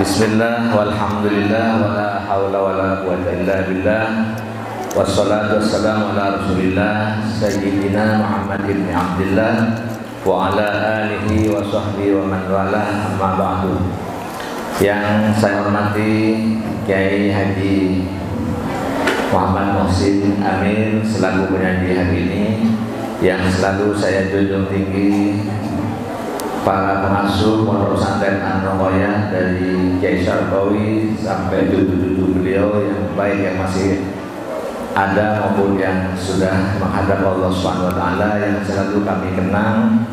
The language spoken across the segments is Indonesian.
Bismillah walhamdulillah wala haula wala quwwata illa billah wassalatu wassalamu ala rasulillah sayyidina Muhammad ibn Abdillah wa ala alihi wa sahbihi wa man wala amma ba'du. Yang saya hormati Kiai Haji Muhammad Muhsin Amir selaku penyanyi hari ini, yang selalu saya junjung tinggi para pengasuh pondok pesantren An-Roqoyah dari Kiai Syarqawi sampai cucu-cucu beliau yang baik yang masih ada maupun yang sudah menghadap Allah Subhanahu wa taala, yang selalu kami kenang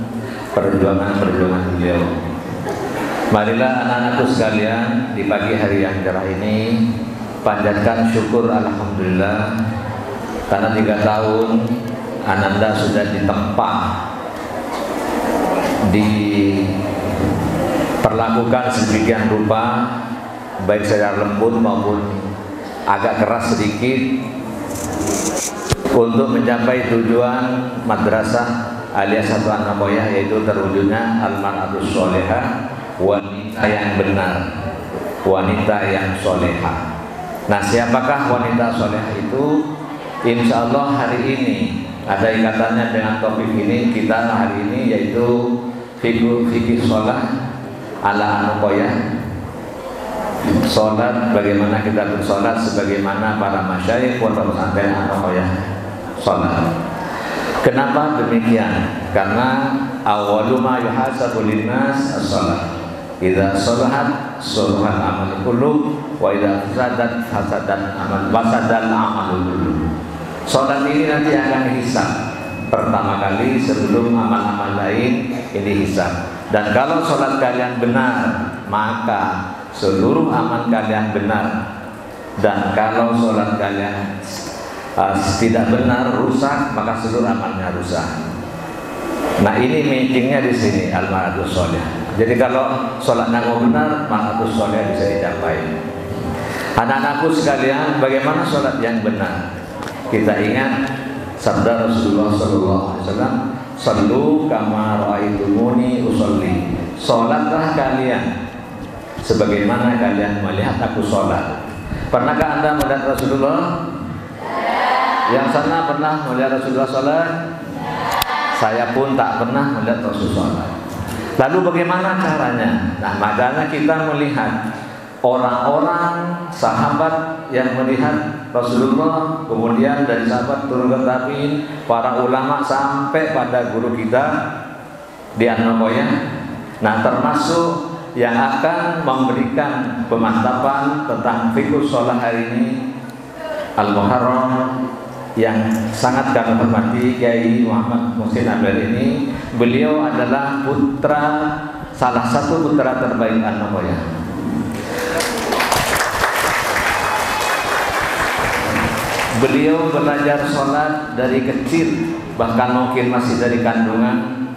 perjuangan beliau. Marilah anak-anakku sekalian, di pagi hari yang cerah ini panjatkan syukur alhamdulillah karena 3 tahun Ananda sudah ditempa, diperlakukan sedemikian rupa, baik secara lembut maupun agak keras sedikit, untuk mencapai tujuan madrasah alias satu An-Roqoyah, yaitu terwujudnya al-mar'atus sholihah, wanita yang benar, wanita yang solehah. Nah, siapakah wanita solehah itu? Insya Allah hari ini ada ikatannya dengan topik ini kita hari ini, yaitu fikih sholat ala An-Roqoyah. Sholat, bagaimana kita bersolat sebagaimana para masyayikh pondok pesantren An-Roqoyah sholat. Kenapa demikian? Karena awwalu ma yuhasabu linnas as-sholat. Idza sholahat sholahat amal kullu wa idza fasadat fasadat amal fasadal amal kullu. Sholat ini nanti akan dihisab pertama kali sebelum amal-amal lain ini hisab. Dan kalau sholat kalian benar, maka seluruh amal kalian benar. Dan kalau sholat kalian tidak benar, rusak, maka seluruh amalnya rusak. Nah, ini meetingnya di sini al-mar'atus sholihah. Jadi kalau sholatnya mau benar, mar'atus sholihah bisa dicapai. Anak-anakku sekalian, bagaimana sholat yang benar? Kita ingat sabda Rasulullah SAW, "Shallu kama ra'aitumuni usolli." Sholatlah kalian sebagaimana kalian melihat aku sholat. Pernahkah Anda melihat Rasulullah? Yang sana pernah melihat Rasulullah sholat? Saya pun tak pernah melihat Rasulullah sholat. Lalu bagaimana caranya? Nah, makanya kita melihat orang-orang sahabat yang melihat Rasulullah, kemudian dari sahabat turun ke tabi'in, para ulama sampai pada guru kita di An-Roqoyah. Nah, termasuk yang akan memberikan pemantapan tentang fikih sholat hari ini, Al-Muharram, yang sangat kami hormati Kiai Muhammad Muhsin Amir ini. Beliau adalah salah satu putra terbaik An-Roqoyah. Beliau belajar sholat dari kecil, bahkan mungkin masih dari kandungan,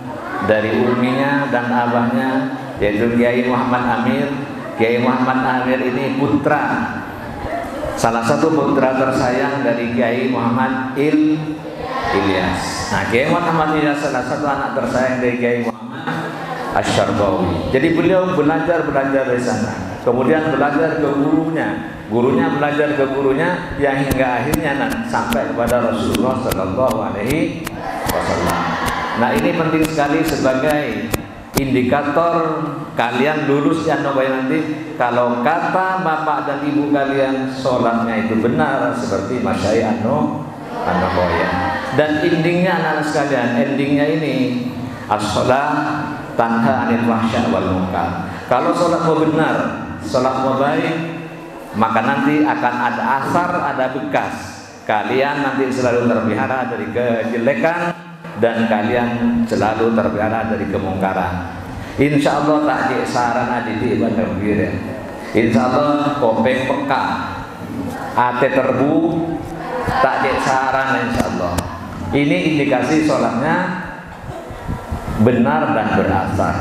dari umminya dan abahnya, yaitu Kiai Muhammad Amir. Kiai Muhammad Amir ini putra, salah satu putra tersayang dari Kiai Muhammad Ilyas. Nah, Kiai Muhammad Ilyas salah satu anak tersayang dari Kiai Muhammad Asy-Syarqawi. Jadi beliau belajar dari sana, kemudian belajar ke gurunya belajar ke gurunya, yang hingga akhirnya sampai kepada Rasulullah Sallallahu Alaihi Wasallam. Nah, ini penting sekali sebagai indikator kalian lulus ya nanti. Kalau kata bapak dan ibu kalian sholatnya itu benar seperti masyayikh An-Roqoyah. Dan endingnya anak-anak sekalian, endingnya ini as-sholat tanha anil fahsya wal munkar. Kalau sholat mau benar, sholat mau baik, maka nanti akan ada asar, ada bekas. Kalian nanti selalu terpelihara dari kejelekan dan kalian selalu terpelihara dari kemungkaran. Insya Allah tak cek saran adidi ibadah ya. Insya Allah kopeng peka, ate terbu, tak cek saran insya Allah. Ini indikasi sholatnya benar dan berasar.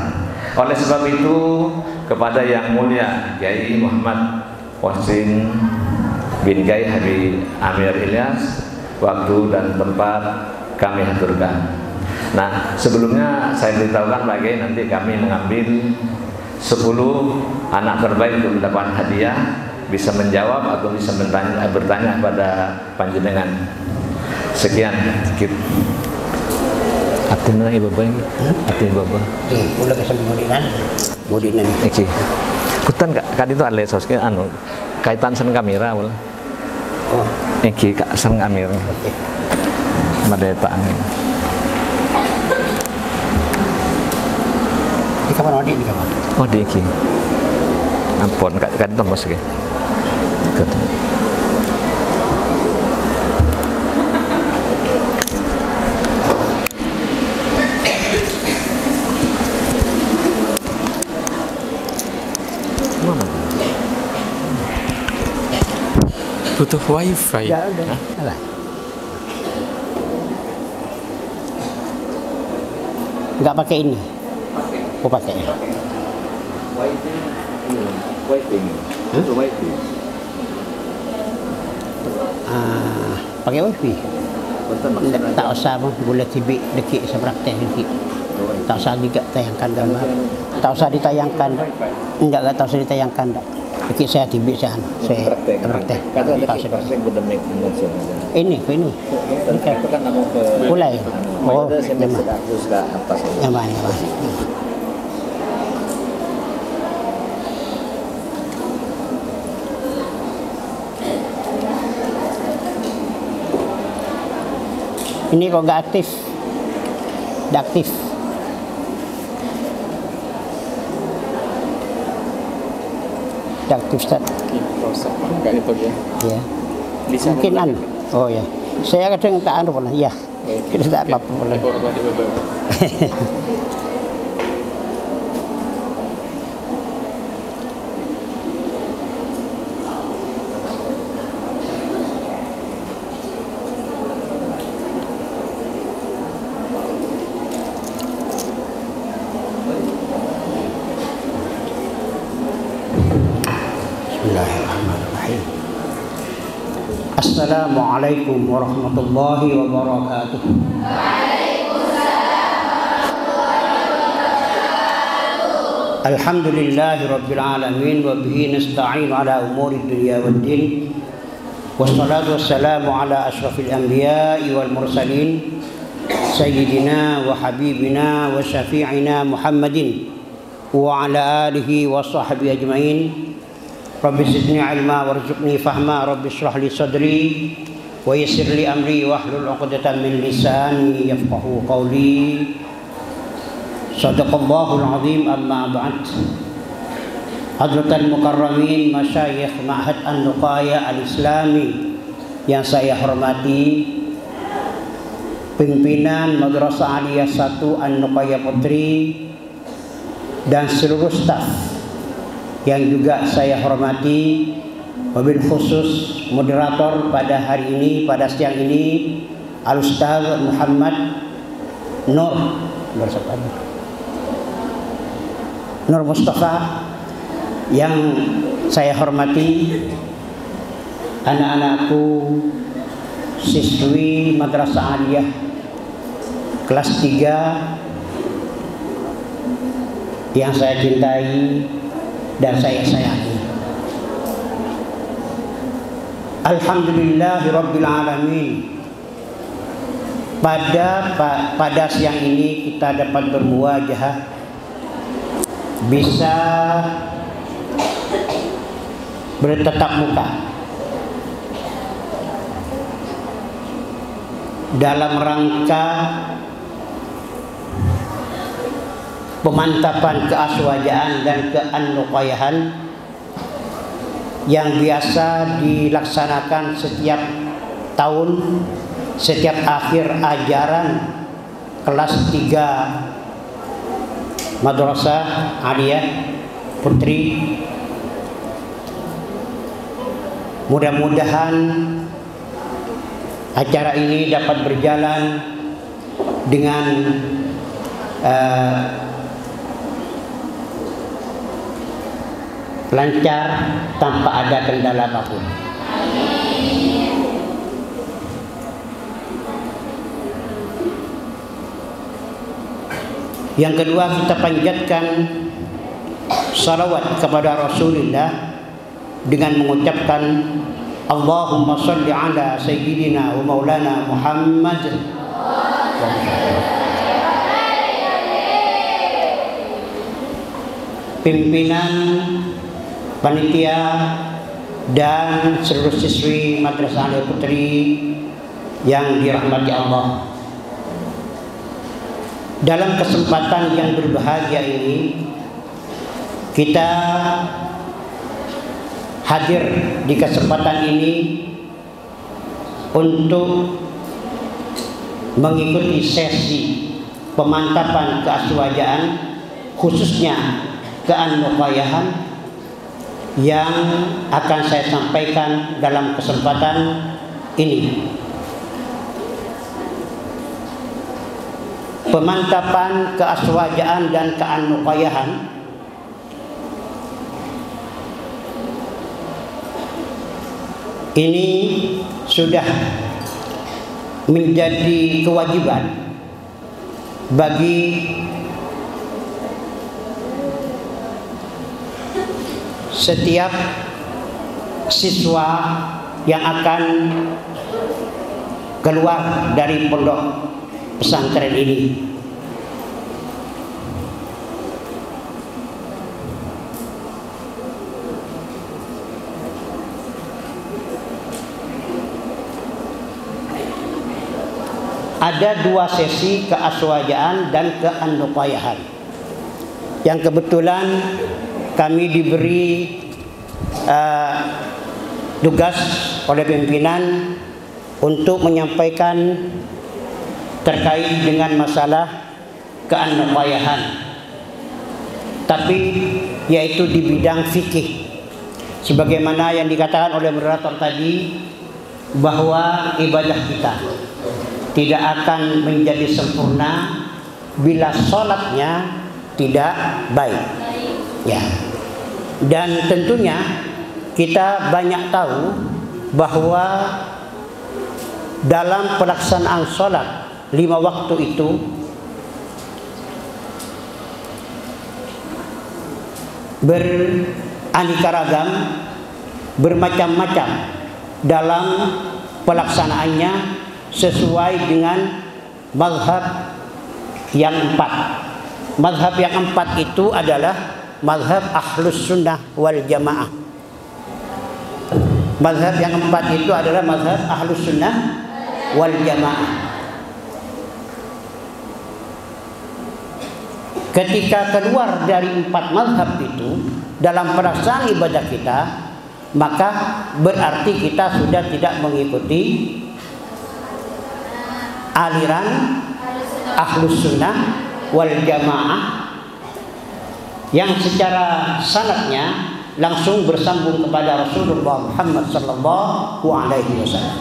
Oleh sebab itu, kepada yang mulia Kiai Muhammad Muhsin bin Kiai Haji Amir Ilyas, waktu dan tempat kami haturkan. Nah, sebelumnya saya beritahukan lagi nanti kami mengambil 10 anak terbaik untuk mendapatkan hadiah bisa menjawab atau bisa bertanya pada panjenengan. Sekian. Artinya ibu bapak ini, artinya bapak. Ulah kesam mudinan. Iki. Kutan kak itu ada sosnya kaitan sen kamera ulah. Oh. Iki kak sen kamera. Merdeka. Di kamar mandi di kamar. Oh di iki. Ampun kak itu mas iki. Butuh wifi. Ya udah. Alah. Enggak pakai ini. Oh pakai. Pakai wifi. Tak usah boleh tibik dekik sepraktek dekik. Tak usah juga tayangkan gambar. Tak usah ditayangkan. Enggak usah ditayangkan dak. Dekik saya tibik saya praktek. Ini. Mulai. Oh, yang mana? Ini kok nggak aktif? Nggak aktif. Nggak aktif, Ustaz. Nggak itu ya. Ya. Mungkin anu. Oh ya. Saya kadang tak anu pernah. Ya. Kita tak apa-apa pernah. Bismillahirrahmanirrahim. Assalamualaikum warahmatullahi wabarakatuh. Alhamdulillahi rabbil alamin wa bihi nasta'in ala umuri dunya waddin. Wassalatu wassalamu ala asyrafil anbiya'i wal mursalin sayyidina wa habibina wa syafi'ina Muhammadin wa ala alihi wa sahbihi ajma'in. Rabbi zidni ilma warzuqni fahma. Rabbi shrah li sadri wa yassir li amri wahlul 'uqdatam min lisani yafqahu qawli. Shadaqallahul azim. Amma ba'd. Hadratal mukarramin masyayikh Ma'had An-Nuqaya Al-Islami yang saya hormati, pimpinan Madrasah Aliyah 1 An-Nuqaya Putri dan seluruh staf yang juga saya hormati, wabil khusus moderator pada hari ini, pada siang ini, Al-Ustaz Muhammad Nur Mustafa yang saya hormati, anak-anakku, siswi Madrasah Aliyah kelas 3 yang saya cintai dan saya sayangi. Alhamdulillahirabbil alamin. Pada siang ini kita dapat bermuwajahah, bisa bertatap muka dalam rangka pemantapan keaswajaan dan kean-nuqayahan yang biasa dilaksanakan setiap tahun, setiap akhir ajaran kelas 3 Madrasah Aliyah Putri. Mudah-mudahan acara ini dapat berjalan dengan lancar tanpa ada kendala apapun. Yang kedua, kita panjatkan salawat kepada Rasulullah dengan mengucapkan Allahumma salli ala sayyidina wa maulana Muhammad. Pimpinan panitia dan seluruh siswi Madrasah Alia Putri yang dirahmati Allah, dalam kesempatan yang berbahagia ini kita hadir di kesempatan ini untuk mengikuti sesi pemantapan keaswajaan, khususnya keanuqayahan yang akan saya sampaikan dalam kesempatan ini. Pemantapan keaswajaan dan keanuqayahan ini sudah menjadi kewajiban bagi setiap siswa yang akan keluar dari pondok pesantren ini. Ada dua sesi keaswajaan dan keanuqayahan yang kebetulan kami diberi tugas oleh pimpinan untuk menyampaikan terkait dengan masalah keanuqayahan, tapi yaitu di bidang fikih, sebagaimana yang dikatakan oleh moderator tadi, bahwa ibadah kita tidak akan menjadi sempurna bila sholatnya tidak baik. Ya, dan tentunya kita banyak tahu bahwa dalam pelaksanaan sholat 5 waktu itu beraneka ragam, bermacam-macam dalam pelaksanaannya sesuai dengan mazhab yang 4. Mazhab yang 4 itu adalah mazhab Ahlus Sunnah wal Jamaah. Mazhab yang 4 itu adalah mazhab Ahlus Sunnah wal Jamaah. Ketika keluar dari 4 mazhab itu dalam pelaksanaan ibadah kita, maka berarti kita sudah tidak mengikuti aliran Ahlus Sunnah wal Jamaah yang secara sanadnya langsung bersambung kepada Rasulullah Muhammad sallallahu alaihi wasallam.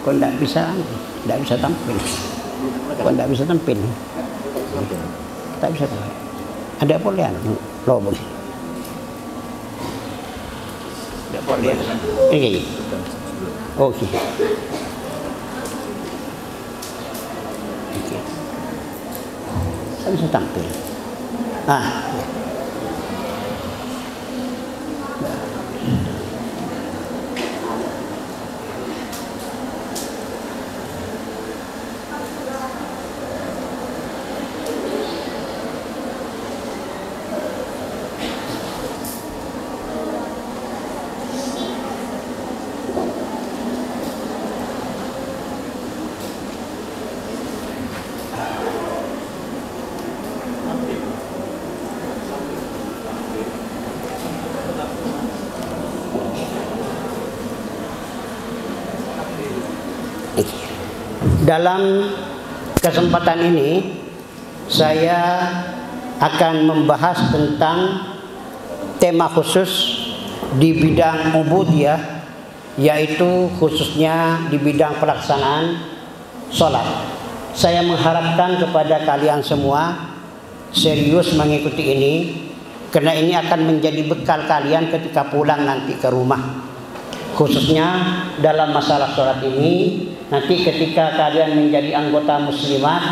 Kau tidak bisa tampil. Kau tidak bisa tampil. Tak bisa tampil. Ada polian, lo boleh. Ada polian. Ini. Oke. Tak bisa tampil. Dalam kesempatan ini saya akan membahas tentang tema khusus di bidang ubudiyah, yaitu khususnya di bidang pelaksanaan sholat. Saya mengharapkan kepada kalian semua serius mengikuti ini, karena ini akan menjadi bekal kalian ketika pulang nanti ke rumah. Khususnya dalam masalah sholat ini, nanti ketika kalian menjadi anggota muslimah,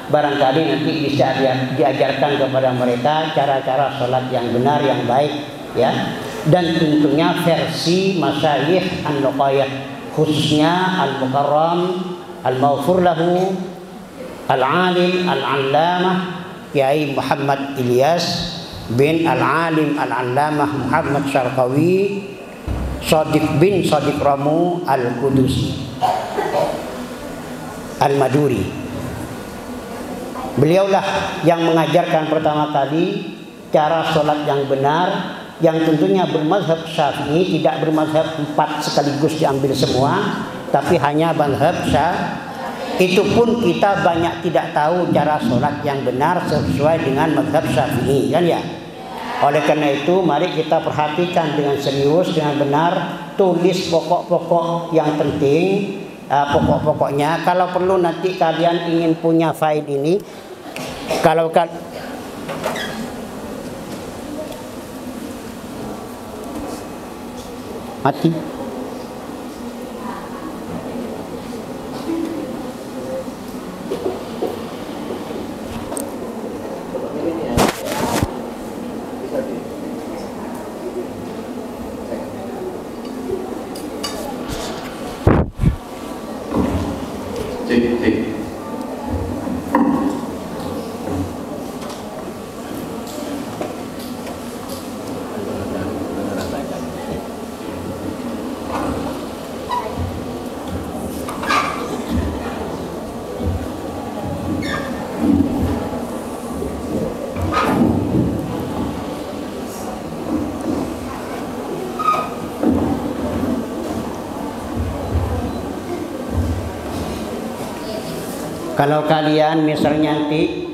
barangkali nanti bisa diajarkan kepada mereka cara-cara sholat yang benar, yang baik, ya. Dan tentunya versi masyayikh an-Nuqayyah, khususnya al-Mukarram, al-Maghfur lahu, al-Alim, al-Allamah Kiai Muhammad Ilyas bin al-Alim al-Allamah Muhammad Syarqawi Shadiq bin Shadiq Ramu al-Qudusi al-Maduri. Beliaulah yang mengajarkan pertama kali cara sholat yang benar, yang tentunya bermazhab Syafi'i, tidak bermazhab 4 sekaligus diambil semua, tapi hanya mazhab Syafi'i. Itu pun kita banyak tidak tahu cara sholat yang benar sesuai dengan mazhab Syafi'i, kan ya. Oleh karena itu, mari kita perhatikan dengan serius, dengan benar, tulis pokok-pokok yang penting, pokok-pokoknya. Kalau perlu nanti kalian ingin punya file ini, kalau mati. Kalau kalian misalnya nanti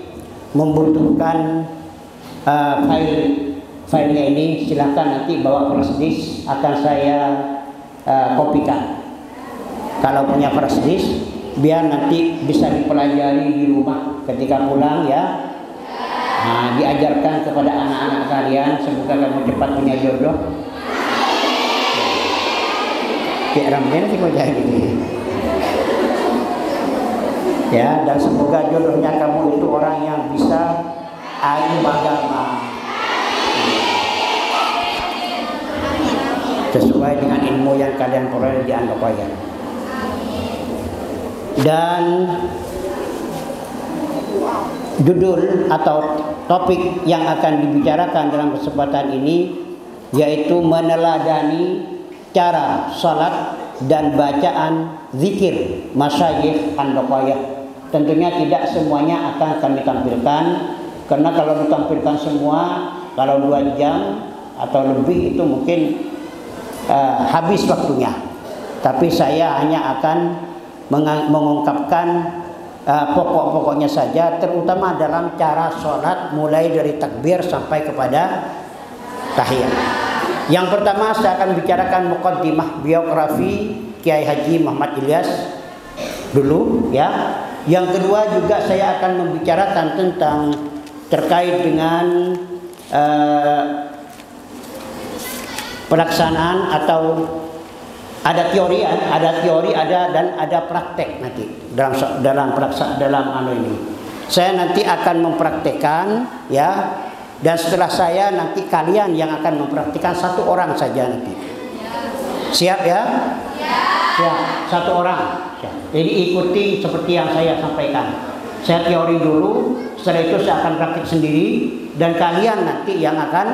membutuhkan filenya ini, silahkan nanti bawa flash disk, akan saya kopikan. Kalau punya flash disk, biar nanti bisa dipelajari di rumah ketika pulang, ya. Nah, diajarkan kepada anak-anak kalian, semoga kamu cepat punya jodoh. Kayak ramai sih kok jadi. Ya, dan semoga jodohnya kamu itu orang yang bisa alim agama, sesuai dengan ilmu yang kalian peroleh di An-Nuqayyah. Dan judul atau topik yang akan dibicarakan dalam kesempatan ini yaitu meneladani cara salat dan bacaan zikir masyayikh An-Nuqayyah. Tentunya tidak semuanya akan kami tampilkan, karena kalau ditampilkan semua, kalau 2 jam atau lebih itu mungkin habis waktunya. Tapi saya hanya akan mengungkapkan pokok-pokoknya saja, terutama dalam cara sholat mulai dari takbir sampai kepada tahiyat. Yang pertama saya akan bicarakan muqaddimah biografi Kiai Haji Muhammad Ilyas dulu, ya. Yang kedua juga saya akan membicarakan tentang terkait dengan pelaksanaan, atau ada teori, dan ada praktek nanti dalam ini. Saya nanti akan mempraktekkan, ya. Dan setelah saya nanti kalian yang akan mempraktikkan 1 orang saja nanti. Siap ya? Siap, 1 orang. Jadi ikuti seperti yang saya sampaikan. Saya teori dulu, setelah itu saya akan praktik sendiri, dan kalian nanti yang akan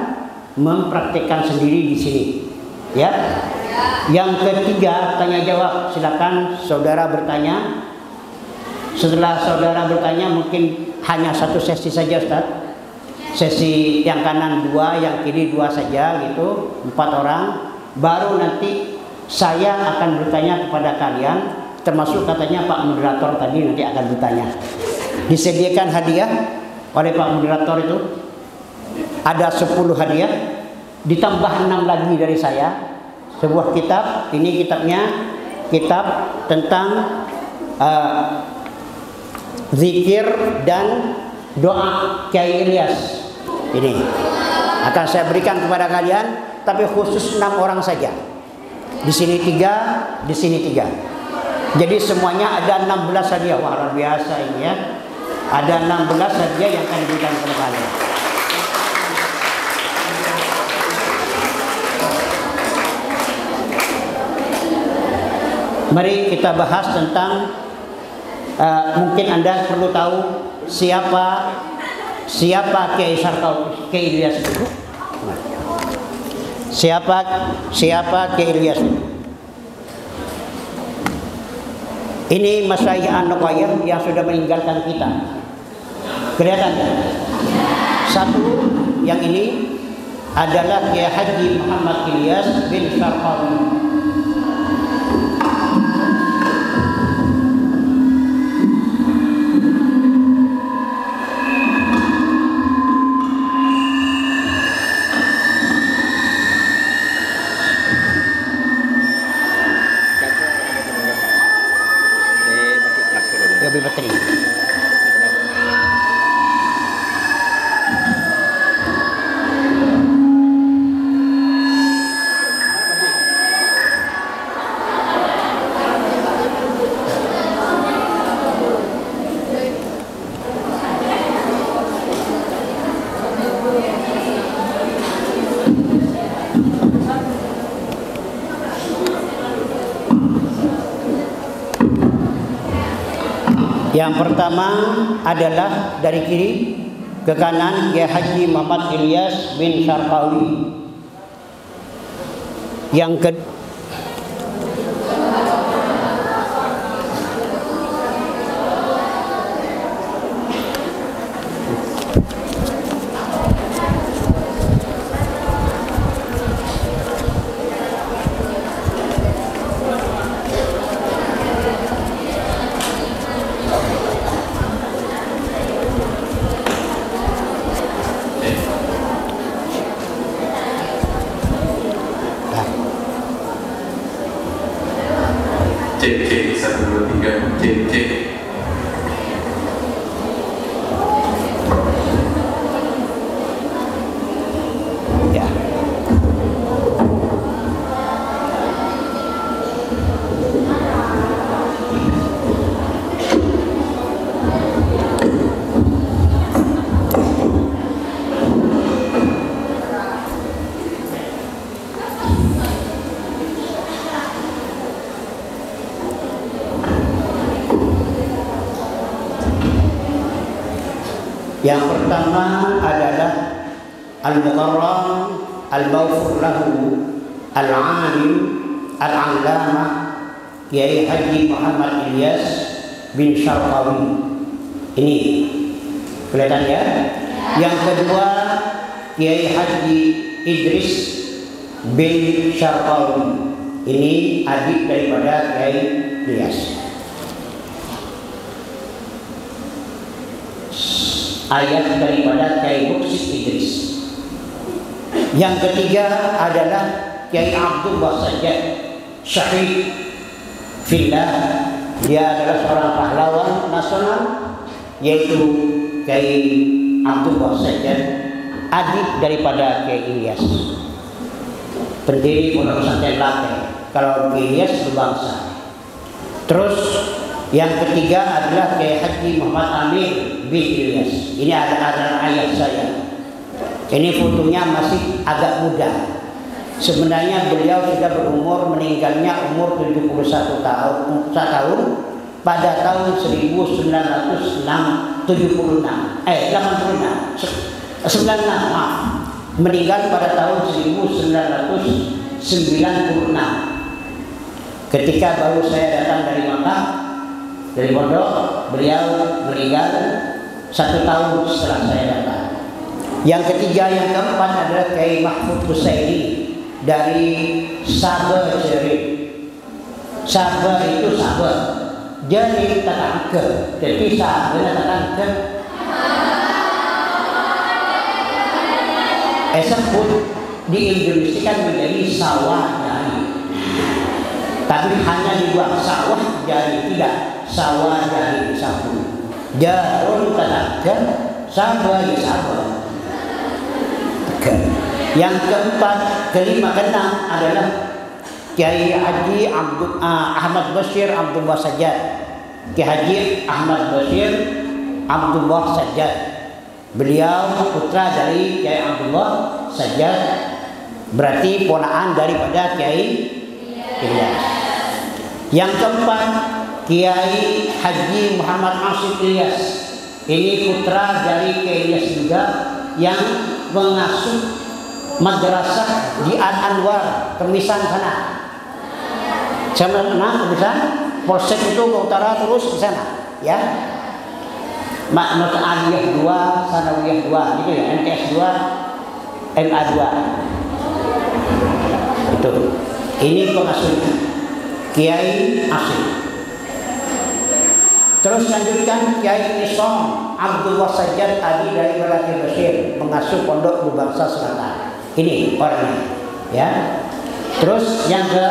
mempraktikkan sendiri di sini. Ya. Yang ketiga, tanya jawab. Silakan saudara bertanya. Setelah saudara bertanya, mungkin hanya 1 sesi saja, Ustaz. Sesi yang kanan 2, yang kiri 2 saja, gitu, 4 orang. Baru nanti saya akan bertanya kepada kalian, termasuk katanya Pak Moderator tadi nanti akan bertanya. Disediakan hadiah oleh Pak Moderator itu. Ada 10 hadiah, ditambah 6 lagi dari saya. Sebuah kitab, ini kitabnya, kitab tentang zikir dan doa Kiai Ilyas ini akan saya berikan kepada kalian, tapi khusus 6 orang saja. Di sini 3, di sini 3. Jadi semuanya ada 16 hadiah. Wah, luar biasa ini ya. Ada 16 hadiah yang akan diberikan kepada kalian. Mari kita bahas tentang mungkin Anda perlu tahu siapa Kiai Sarkawi, Kiai Ilyas itu. Siapa Kiai Ilyas itu? Ini Masyayikh An-Nuqayyah yang sudah meninggalkan kita. Kelihatan ya? Satu yang ini adalah Kiai Haji Muhammad Ilyas bin Sarkawi. Yang pertama adalah dari kiri ke kanan Kiai Haji Muhammad Ilyas bin Sarkawi. Yang kedua cek 1 2 3 cek. ya. Yang pertama adalah Al-Mukarram Al-Mawfur lahu Al-Alim Al-Allamah Kiai Haji Muhammad Ilyas bin Sarkawi. Ini kelihatan ya. Yang kedua Kiai Haji Idris bin Sarkawi. Ini adik daripada Kiai Ilyas. Ayat daripada Kiai Muksid Idris. Yang ketiga adalah Kiai Abdullah Sajjad Syahid Fillah. Dia adalah seorang pahlawan nasional, yaitu Kiai Abdullah Sajjad, adik daripada Kiai Ilyas, pendiri Pondok Pesantren Lampung. Kalau Kiai Ilyas berbangsa. Terus yang ketiga adalah Kiai Haji Muhammad Amir bin Ilyas. Ini adalah ayah saya. Ini fotonya masih agak muda. Sebenarnya beliau sudah berumur, meninggalnya umur 71 tahun pada tahun 1976. 96, maaf. Meninggal pada tahun 1996. Ketika baru saya datang dari Makkah, dari pondok, beliau meninggal 1 tahun setelah saya datang. Yang ketiga, yang keempat adalah Kiai Mahfud Husaini dari Sabah Jerih. Sabah itu Sabah, Jerih takkan ke, tapi Sabah takkan ke. Pun diindonesia menjadi sawah jari, tapi hanya dibuat sawah jari, tidak sawah jari sapu. Jarun takkan Sabar ya sabar. Yang keempat, kelima, keenam adalah Kiai Haji Ahmad Bashir Abdullah Sajjad. Kiai Haji Ahmad Bashir Abdullah Sajjad. Beliau putra dari Kiai Abdullah Sajjad, berarti ponakan daripada Kiai Ilyas. Yang keempat, Kiai Haji Muhammad Asif Ilyas. Ini putra dari Kiai Ilyas juga yang mengasuh madrasah di Al-Anwar, Kemisan sana. Sama Kemisan, Polsek itu ke utara terus ke sana, ya. Makmut Aliyah 2, Sanawiyah 2, gitu ya, MTS 2, MA 2. Itu. Ini pengasuhnya Kiai Asif. Terus lanjutkan Kiai Nisom Abdullah Sajjad Adi dari Kiai Bashir, pengasuh Pondok Bubangsa Selatan. Ini orangnya, ya. Terus yang ke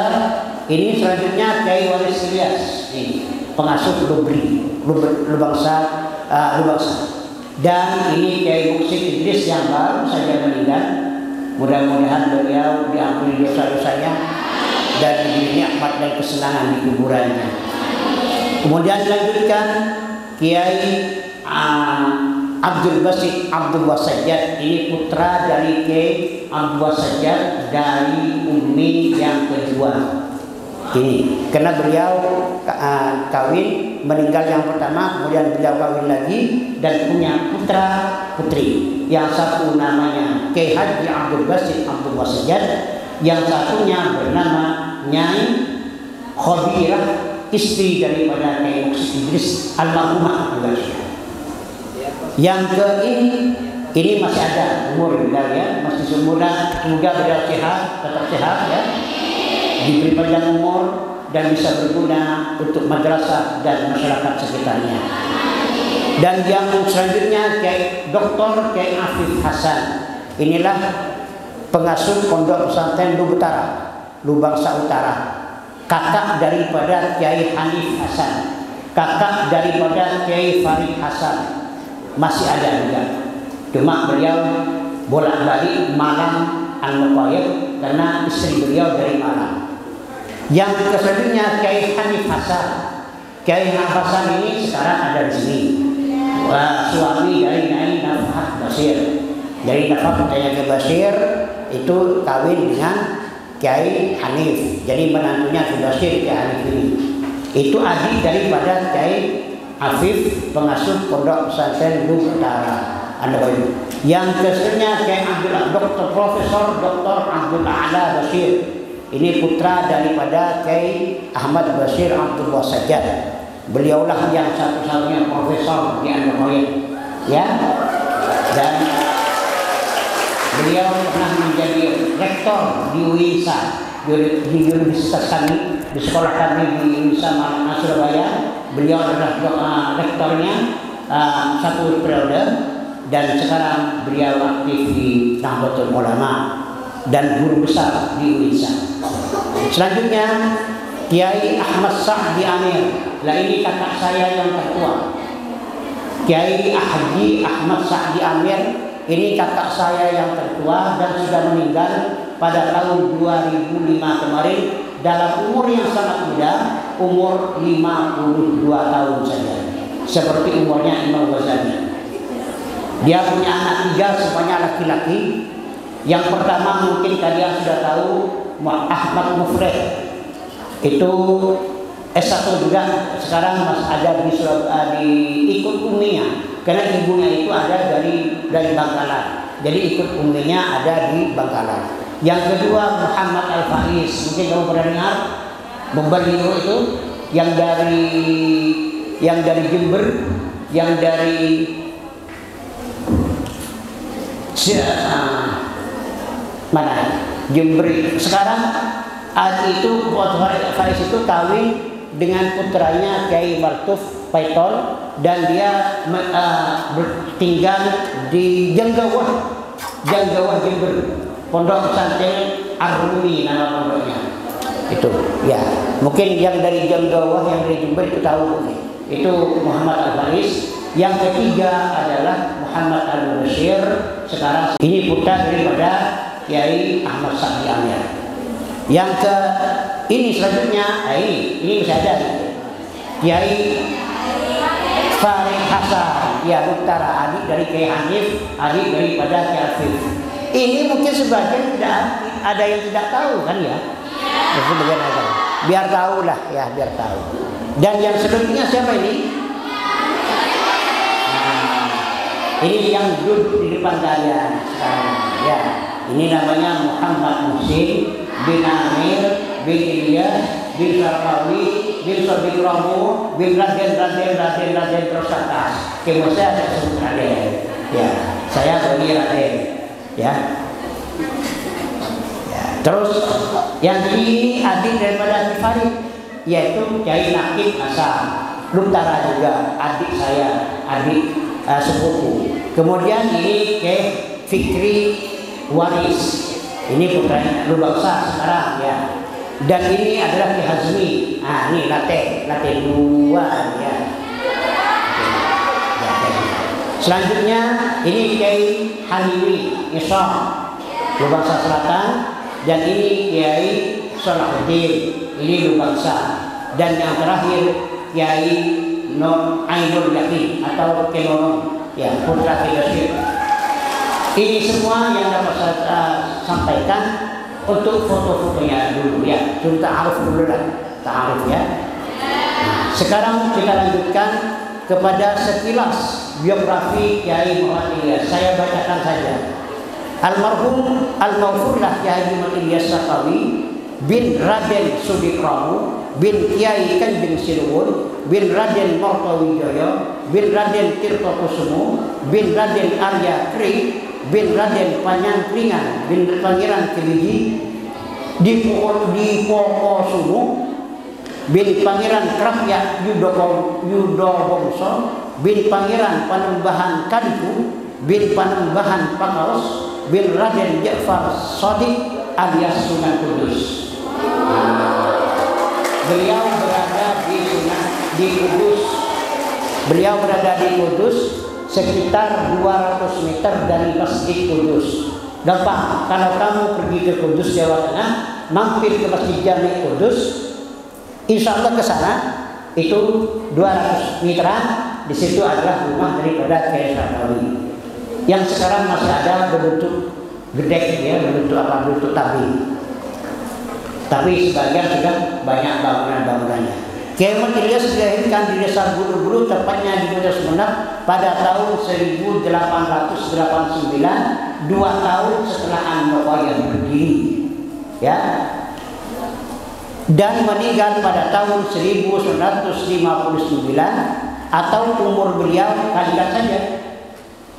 ini selanjutnya Kiai Waris Ilyas, ini pengasuh Lubangsa. Dan ini Kiai Muksid Idris yang baru saja meninggal. Mudah-mudahan beliau diampuni dosa-dosanya dan diberi nikmat dan kesenangan di kuburannya. Kemudian dilanjutkan Kiai Abdul Basit Abdullah Sajjad. Ini putra dari Kiai Abdullah Sajjad dari Umi yang kedua. Ini karena beliau kawin, meninggal yang pertama, kemudian beliau kawin lagi dan punya putra putri. Yang satu namanya Kiai Haji Abdul Basit Abdullah Sajjad, yang satunya bernama Nyai Khobirah, istri daripada Kiai Muksid Idris almarhumah. Yang ke ini masih ada umur beliau, ya, masih semudah, semoga beliau sehat, tetap sehat, ya, diberi panjang umur dan bisa berguna untuk madrasah dan masyarakat sekitarnya. Dan yang selanjutnya Kiai Dr. Kiai Afif Hasan. Inilah pengasuh Pondok Pesantren Lubangsa Utara. Kakak daripada Kiai Hanif Hasan, kakak daripada Kiai Farid Hasan. Masih ada juga. Cuma beliau bolak-balik Malang Al-Muqayyad karena istri beliau dari Malang. Yang selanjutnya Kiai Hanif Hasan. Kiai Hanif Hasan ini sekarang ada di sini. Suami dari Nyai Nafhat Bashir. Dari Nafhat Kiai Bashir itu kawin dengan Kiai Hanif. Jadi menantunya Kiai Bashir, Kiai Hanif ini. Itu adik daripada Kiai Afif, pengasuh Pondok Pesantren Utara. Yang keselanjutnya Kiai Dr. Profesor Dr. Abdul A'la Bashir. Ini putra daripada Kiai Ahmad Bashir Abdullah Sajjad. Beliaulah yang satu-satunya profesor di Andakoya, ya. Dan beliau pernah menjadi rektor di UINSA, di universitas kami, di sekolah kami di UINSA Surabaya. Beliau adalah rektornya satu periode, dan sekarang beliau aktif di Nahdlatul Ulama dan guru besar di UINSA. Selanjutnya Kiai Ahmad Sa'di Amir. Nah, ini kakak saya yang tertua. Kiai Haji Ahmad Sa'di Amir ini kakak saya yang tertua dan sudah meninggal pada tahun 2005 kemarin dalam umur yang sangat muda, umur 52 tahun saja. Seperti umurnya Imam Ghazali. Dia punya anak 3, semuanya laki-laki. Yang pertama mungkin kalian sudah tahu, Ahmad Mufreh. Itu S1 juga, sekarang masih ada di ikut uminya, karena ibunya itu ada dari Bangkalan. Jadi ikut uminya ada di Bangkalan. Yang kedua Muhammad Al-Faiz, mungkin kamu pernah dengar, Bumbalio itu yang dari Jember, yang dari mana? Jember. Sekarang itu Faiz itu kawin dengan putranya Kiai Martuf Paitol, dan dia tinggal di Jenggawah Jember, Pondok Pesantren Ar-Rumi nama pondoknya. Itu ya, mungkin yang dari Jenggawah, yang dari Jember itu tahu. Itu Muhammad Al-Faiz. Yang ketiga adalah Muhammad Al-Bashir. Sekarang ini putra daripada Kiai Ahmad Sa'di Amir. Ini selanjutnya, ini masih ada Kiai Farid Hasan, ya Utara, adik dari Kiai Hanif, adik daripada Kiai Afif. Ini mungkin sebagian tidak ada yang tidak tahu kan ya? Sebagian ada. Biar tahu lah ya, biar tahu. Dan yang selanjutnya siapa ini? Ini yang duduk di depan kalian sekarang ya. Ini namanya Muhammad Muhsin bin Amir bin Ilyas bin Sarkawi bin Sodik Romo bin Raden terus atas. Kemudian saya sebut Raden. Ya, saya bagi Raden. Ya. Terus yang ini adik daripada Farid, yaitu Kiai Nakib Hasan. Luntara juga adik saya, adik sepupu. Kemudian ini Kiai Fikri Waris. Ini putranya Lubaksa sekarang ya. Dan ini adalah Ki Hazmi. Nah, ini latte 2 ya. Selanjutnya ini Kiai Haniwi Isom Lubaksa Selatan, dan ini Kiai Salahuddin, ini Lubaksa. Dan yang terakhir Kiai Ainul Yakin atau Kenono ya, putra Bashir. Ini semua yang dapat saya sampaikan untuk foto-fotonya dulu ya. Kita ta'aruf dulu lah, ta'aruf ya. Sekarang kita lanjutkan kepada sekilas biografi Kiai Muhammad Ilyas. Saya bacakan saja. Almarhum Al-Maghfurlah Kiai Muhammad Ilyas Sarkawi bin Raden Sudikramu bin Kiai Kanjeng Sinuwun bin Raden Martawijoyo bin Raden Tirtokusumo bin Raden Arya Kri bin Raden Panyangkringan bin Pangeran Keliji di Pokosumo bin Pangeran Krapyak Yudobongso bin Pangeran Panembahan Kadiku bin Panembahan Pakaos bin Raden Ja'far Shadiq alias Sunan Kudus. Beliau berada di Kudus. Beliau berada di Kudus sekitar 200 meter dari Masjid Kudus. Gampang, kalau kamu pergi ke Kudus Jawa Tengah, mampir ke Masjid Jami Kudus, insya Allah ke sana itu 200 meteran. Di situ adalah rumah daripada Kiai Sarkawi yang sekarang masih ada berbentuk gedek ya, berbentuk tabing. Tapi sebagian sudah banyak bangunan-bangunannya. Kiai Muhammad Ilyas dilahirkan di desa Bulu-Bulu, tepatnya di Kota Sumeneb pada tahun 1889, 2 tahun setelah An-Nawawi berdiri. Ya. Dan meninggal pada tahun 1959 atau umur beliau kalikan saja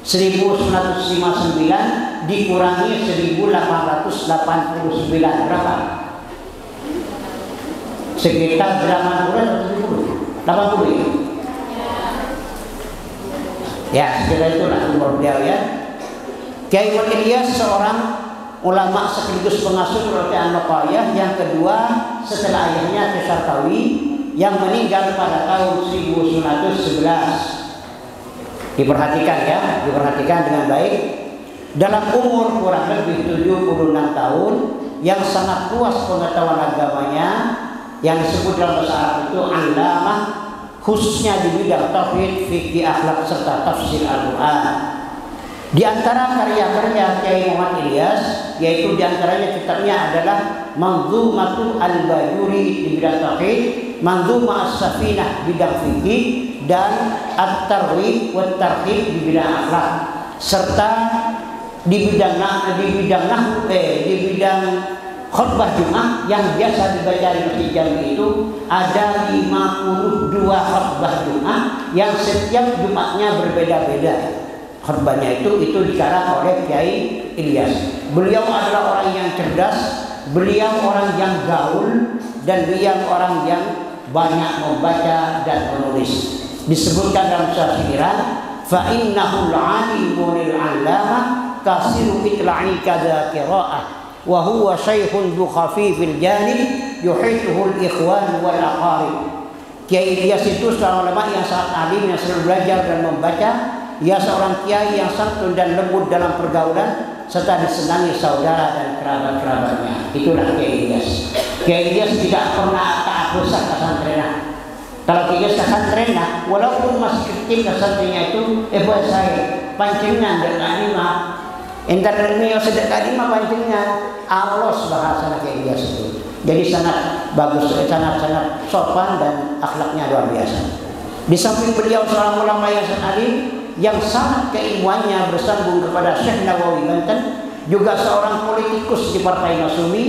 1959 dikurangi 1889 berapa? Sekitar 80 ya. Ya, sekitar itulah umur beliau ya. Kiai Muhammad Ilyas seorang ulama sekaligus pengasuh Kerajaan Nokoyah yang kedua setelah ayahnya Kiai Sarkawi yang meninggal pada tahun 1911. Diperhatikan ya, diperhatikan dengan baik. Dalam umur kurang lebih 76 tahun yang sangat luas pengetahuan agamanya, yang disebut dalam bahasa Arab itu allamah, khususnya di bidang tauhid, fikih, akhlak serta tafsir Al-Qur'an. Di antara karya-karya Kiai Muhammad Ilyas, yaitu di antaranya kitabnya adalah Manzumatul Al-Bajuri di bidang tauhid, Manzumah As-Safinah bidang fikih, dan At-Targhib wa Tarhib di bidang akhlak, serta di bidang khutbah Jumat yang biasa dibaca di Masjid Jami itu ada 52 khutbah Jumat yang setiap Jumatnya berbeda-beda. Khutbahnya itu dikarang oleh Kiai Ilyas. Beliau adalah orang yang cerdas, beliau orang yang gaul, dan beliau orang yang banyak membaca dan menulis. Disebutkan dalam syairan, fa innahu al-alimul 'allamah kasiru itla'i kadza qira'ah wa huwa syaikhun dhu khafifil janib yuhituhu al-ikhwan wal aqarib. Kiai Ilyas itu seorang ulama yang sangat alim, yang selalu belajar dan membaca. Ia seorang kiai yang santun dan lembut dalam pergaulan, serta disenangi saudara dan kerabat-kerabatnya. Itulah Kiai Ilyas. Kiai Ilyas tidak pernah kehabisan pesantrennya. Kalau Kiai Ilyas pesantrennya, walaupun masih kecil pesantrennya itu, buat saya pancingan dan kalima. Entar ini sedekah lima pancingan, alos bahasa Kiai Ilyas itu. Jadi sangat bagus, sangat sopan dan akhlaknya luar biasa. Di samping beliau seorang ulama yang sangat alim, yang sangat keilmuannya bersambung kepada Syekh Nawawi Banten, juga seorang politikus di Partai Masyumi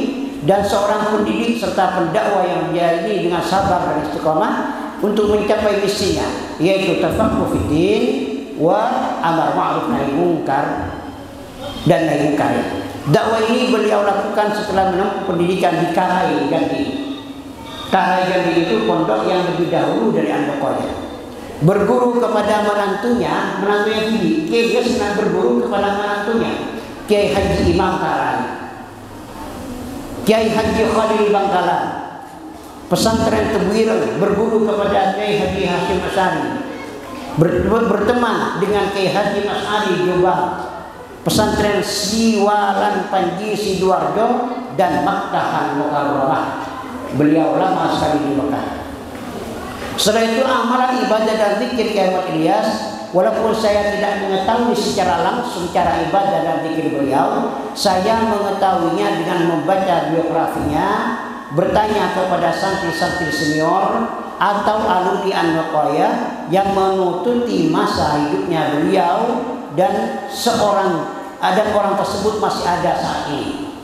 dan seorang pendidik serta pendakwah yang menjalani dengan sabar dan istiqomah untuk mencapai misinya, yaitu tafaqquh fiddin wa amar ma'ruf nahi munkar dan nahi munkar. Dakwah ini beliau lakukan setelah menempuh pendidikan di Karai Gandhi. Karai Gandhi itu pondok yang lebih dahulu dari Andokoya. Berguru kepada menantunya Bibi. Kiai Ilyas senang berguru kepada menantunya, Kiai Haji Imam Karai, Kiai Haji Khalil Bangkalan, pesantren Tebuireng, berguru kepada Kiai Haji Hashim Asy'ari, berteman dengan Kiai Haji Mas'ari Jombang, pesantren Siwalan Panji Sidoarjo dan Makkahan Mukarramah. Beliau lama sekali di Mekah. Setelah itu amalan ibadah dan zikir Kiai Ilyas, walaupun saya tidak mengetahui secara langsung cara ibadah dan zikir beliau, saya mengetahuinya dengan membaca biografinya, bertanya kepada santri-santri senior atau alumni An-Naqaya yang menututi masa hidupnya beliau, dan orang tersebut masih ada saat ini.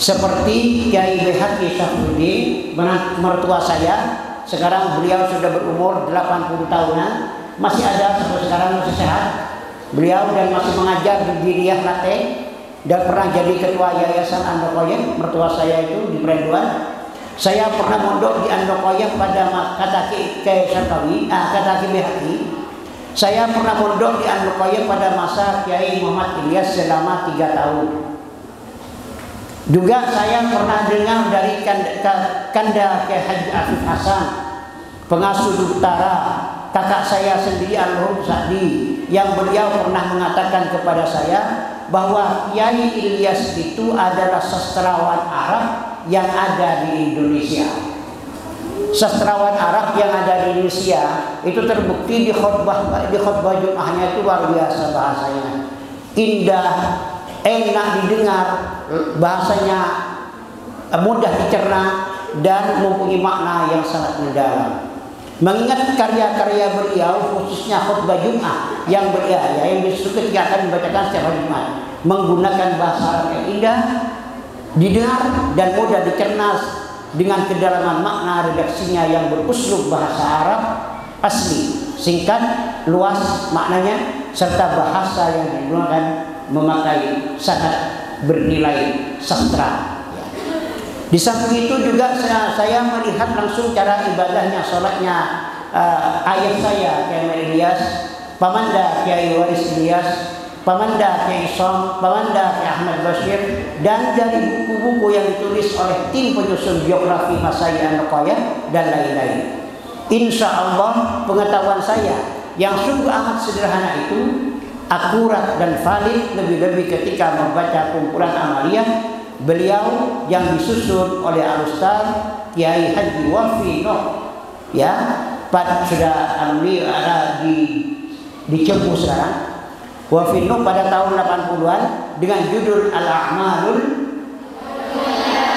Seperti Kiai Bhaki Syafruddin, mertua saya. Sekarang beliau sudah berumur 80 tahunan, masih ada sampai sekarang, masih sehat beliau, dan masih mengajar di Diriyah Latte, dan pernah jadi ketua Yayasan Andokoya. Mertua saya itu di Perenduan. Saya pernah mondok di Andokoya pada kata Kiai Sarkawi, kata Kiai Bhaki. Saya pernah mondok di Andokoya pada masa Kiai Muhammad Ilyas selama 3 tahun. Juga saya pernah dengar dari Kanda Kiai Haji Afif Hasan, pengasuh Utara, kakak saya sendiri almarhum Sa'di, yang beliau pernah mengatakan kepada saya bahwa Kiai Ilyas itu adalah sastrawan Arab yang ada di Indonesia. Sastrawan Arab yang ada di Indonesia itu terbukti di khutbah Jum'ahnya itu luar biasa bahasanya, indah, enak didengar, bahasanya mudah dicerna dan mempunyai makna yang sangat mendalam. Mengingat karya-karya beliau, khususnya khutbah Jum'ah yang ketika akan dibacakan setiap hari Jumat, menggunakan bahasa Arab yang indah, didengar dan mudah dicerna dengan kedalaman makna redaksinya yang beruslub bahasa Arab asli, singkat, luas maknanya, serta bahasa yang digunakan memakai sangat bernilai sastra. Di samping itu juga saya melihat langsung cara ibadahnya, sholatnya ayah saya Kiai Ilyas, pamanda Kiai Waris Ilyas, pamanda Kiai Som, pamanda Kiai Ahmad Bashir, dan dari buku-buku yang ditulis oleh tim penyusun biografi Masai An-Naqaya dan lain-lain. Insya Allah pengetahuan saya yang sungguh amat sederhana itu akurat dan valid, lebih-lebih ketika membaca kumpulan amaliyah beliau yang disusun oleh Al-Ustaz Kiai Haji Wafi Noh, ya, sudah ada di Cepu sekarang. Wafi Noh pada tahun 80-an dengan judul Al-A'malul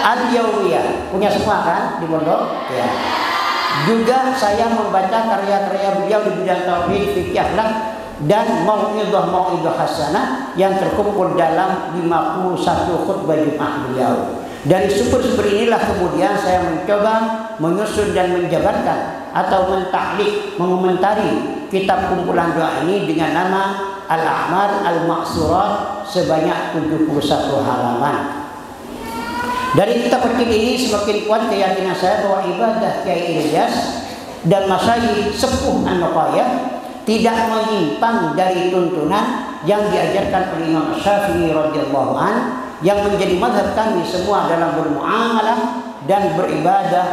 Al-Yawmiyah, punya semua kan di pondok, ya. Juga saya membaca karya-karya beliau di bidang tauhid, fikih, akhlak, dan mau'idhah hasanah yang terkumpul dalam 51 khutbah Jumat beliau. Dari sumber-sumber inilah kemudian saya mencoba menyusun dan menjabarkan atau mentaklik, mengomentari kitab kumpulan doa ini dengan nama Al-A'mal Al-Maqsurat sebanyak 71 halaman. Dari kitab kecil ini semakin kuat keyakinan saya bahwa ibadah Kiai Ilyas dan masyayikh sepuh An-Naqaya tidak menyimpang dari tuntunan yang diajarkan oleh Imam Syafi'i radhiyallahu an, yang menjadi mazhab kami semua dalam bermuamalah dan beribadah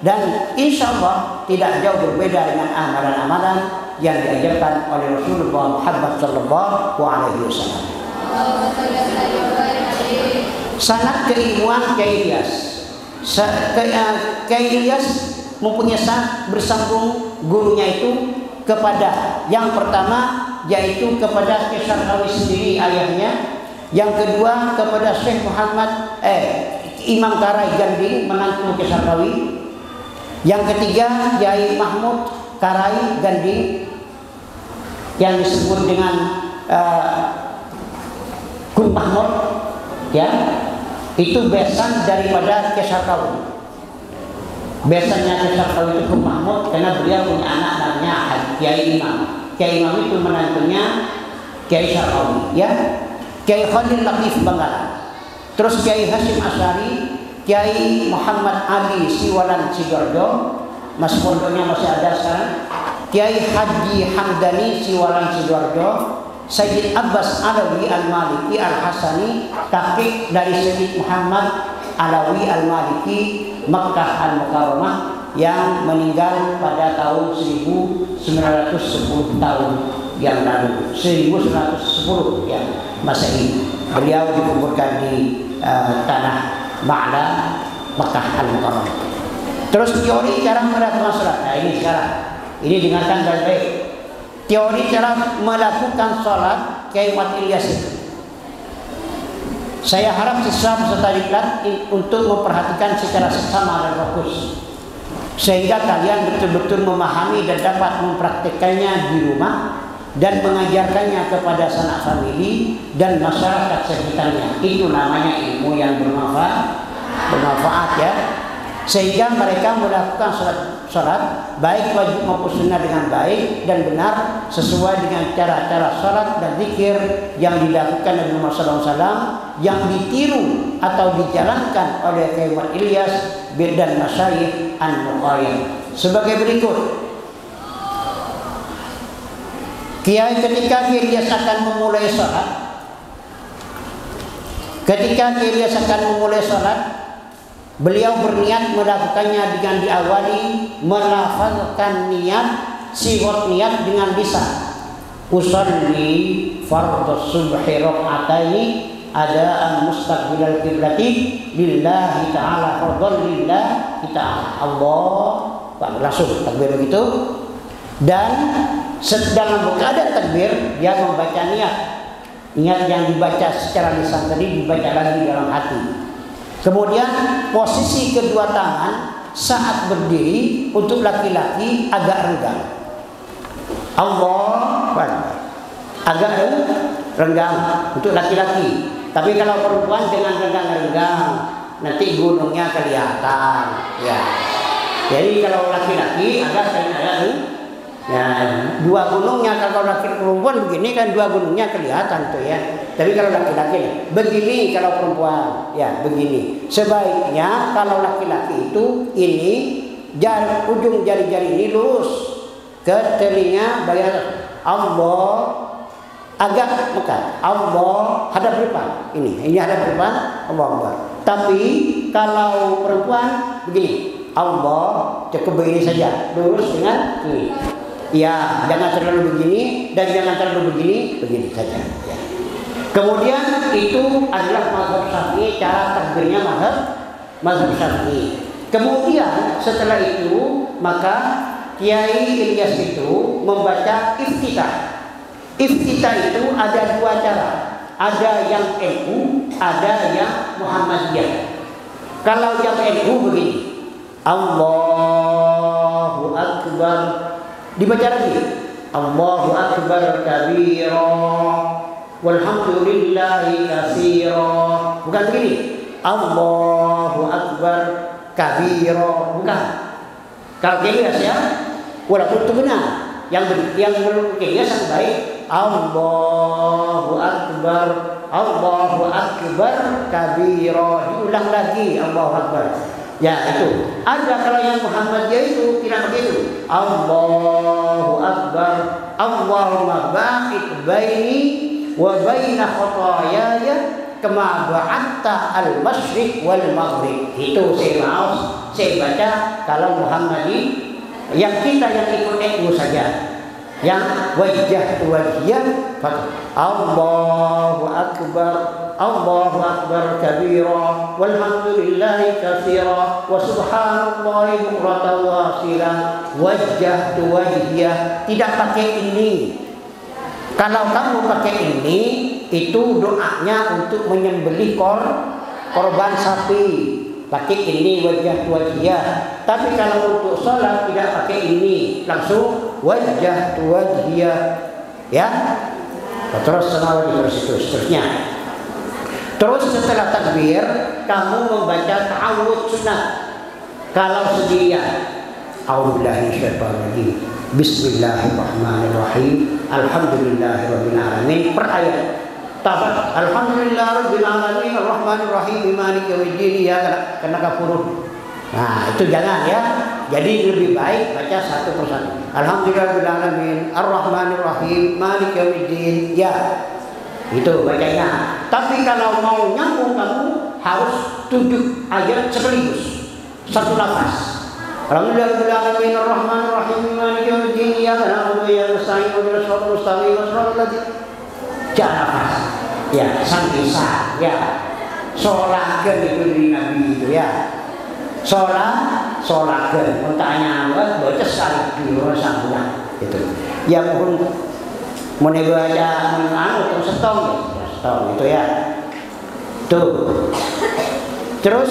dan insya Allah tidak jauh berbeda dengan amalan-amalan yang diajarkan oleh Rasulullah Muhammad Sallallahu Alaihi Wasallam. Sanad keilmuan Kiai Ilyas. Kiai Ilyas mempunyai sanad bersambung gurunya itu kepada yang pertama yaitu kepada Syekh Syarqawi sendiri ayahnya, yang kedua kepada Syekh Muhammad Imam Karai Ganding menantu Syekh Syarqawi, yang ketiga Kiai Mahmud Karai Ganding yang disebut dengan Kun Mahmud, ya, itu besan daripada Syekh Syarqawi. Besannya Syekh Syarqawi itu Kun Mahmud karena beliau punya anak namanya Kiai Imam. Kiai Imam itu menantunya Kiai Syarqawi, ya. Kiai Khalil Latif Bangkalan. Terus Kiai Hasyim Asy'ari, Kiai Muhammad Ali Siwalan Sidoarjo, mas pondoknya masih ada sekarang. Kiai Haji Hamdani Siwalan Sidoarjo, Sayyid Abbas Alawi Al-Maliki Al-Hasani, kakek dari Sayyid Muhammad Alawi Al-Maliki Makkah Al-Mukarramah yang meninggal pada tahun 1910 tahun yang lalu, 1910 ya Masehi. Beliau dikuburkan di tanah Ba'la Makkah Al-Mukarramah. Terus teori cara melakukan salat. Nah ini sekarang, ini dengarkan baik-baik. Teori cara melakukan salat Kiai Mat Ilyas itu. Saya harap siswa peserta diklat untuk memperhatikan secara seksama dan fokus, sehingga kalian betul-betul memahami dan dapat mempraktikkannya di rumah dan mengajarkannya kepada sanak famili dan masyarakat sekitarnya. Itu namanya ilmu yang bermanfaat ya. Sehingga mereka melakukan salat baik wajib maupun sunnah dengan baik dan benar sesuai dengan cara-cara salat dan zikir yang dilakukan Nabi Muhammad SAW, yang ditiru atau dijalankan oleh Kiai Mat Ilyas dan masyayikh an-Nuqayyah sebagai berikut. Kiai ketika Kiai Ilyas akan memulai salat, beliau berniat melakukannya dengan diawali melafazkan niat, sigot niat dengan lisan. Usolli fardhu subhi raka'ataini adaan mustaqbilal qiblati lillahi ta'ala, fardhu lillahi ta'ala. Allah langsung takbir begitu, dan dalam keadaan takbir dia membaca niat yang dibaca secara lisan tadi dibaca lagi dalam hati. Kemudian posisi kedua tangan saat berdiri untuk laki-laki agak renggang. Allah agak renggang untuk laki-laki. Tapi kalau perempuan jangan renggang-renggang, nanti gunungnya kelihatan. Ya. Jadi kalau laki-laki agak ya, dua gunungnya. Kalau laki perempuan begini kan dua gunungnya kelihatan tuh ya. Tapi kalau laki-laki begini, kalau perempuan ya begini. Sebaiknya kalau laki-laki itu ini ujung jari-jari ini lurus ke telinga bagian Allah, agak mekat. Allah hadap depan. Ini hadap depan Allah Akbar. Tapi kalau perempuan begini, Allah cukup begini saja, lurus dengan ini. Ya, jangan terlalu begini dan jangan terlalu begini saja. Ya. Kemudian itu adalah mazhab Syafi'i, cara takbirnya mazhab Syafi'i. Kemudian setelah itu maka Kiai Ilyas itu membaca iftitah. Iftitah itu ada dua cara, ada yang NU, ada yang Muhammadiyah. Kalau yang NU begini, Allahu Akbar, dibaca lagi Allahu Akbar kabira walhamdulillahi katsira. Bukan begini Allahu Akbar kabira, bukan. Kalau Ilyas ya, walaupun itu benar, yang menurut Ilyas yang baik Allahu Akbar kabira, diulang lagi Allahu Akbar. Ya itu. Ada kalau yang Muhammadiyah itu tidak begitu. Allahu Akbar, Allahumma ba'id baini wa baina khotoyaya kama ba'atta al-masyriq wal maghrib. Itu saya baca kalau Muhammadi yang kita yang ikut NU saja. Yang wajah Allahu akbar, Allahu akbar kabira, walhamdulillahi katsira, wa subhanallahi bukratan wa asila, wajjahtu wajhiyah. Tidak pakai ini. Kalau kamu pakai ini, itu doanya untuk menyembelih korban sapi. Pakai ini wajah wajhiyah. Tapi kalau untuk sholat tidak pakai ini, langsung wajah wajhiyah. Ya. Terus seterusnya. Terus setelah takbir, kamu membaca ta'awudz sunnah. Kalau sendirian, a'udzubillahi minasyaitonir rajim. Bismillahirrahmanirrahim. Alhamdulillahirabbil alamin. Per ayat. Tabat alhamdulillahirabbil alamin arrahmanirrahim maliki yaumiddin ya kena kafurun. Nah, itu jangan ya. Jadi lebih baik baca satu persatu. Alhamdulillahirabbil alamin arrahmanirrahim maliki yaumiddin ya. Itu bacanya. Tapi kalau mau nyambung kamu harus 7 ayat sekaligus. Satu nafas. Alhamdulillahirabbil alamin arrahmanirrahim maliki yaumiddin ya na'budu wa nasta'inu ihdinas siratal mustaqim siratal ladzina jangan ya sanisa ya sholatkan itu dari Nabi itu ya sholatkan untanya baca sekali di orang sambulan itu yang pun menebaca menanu setong itu ya tuh. Terus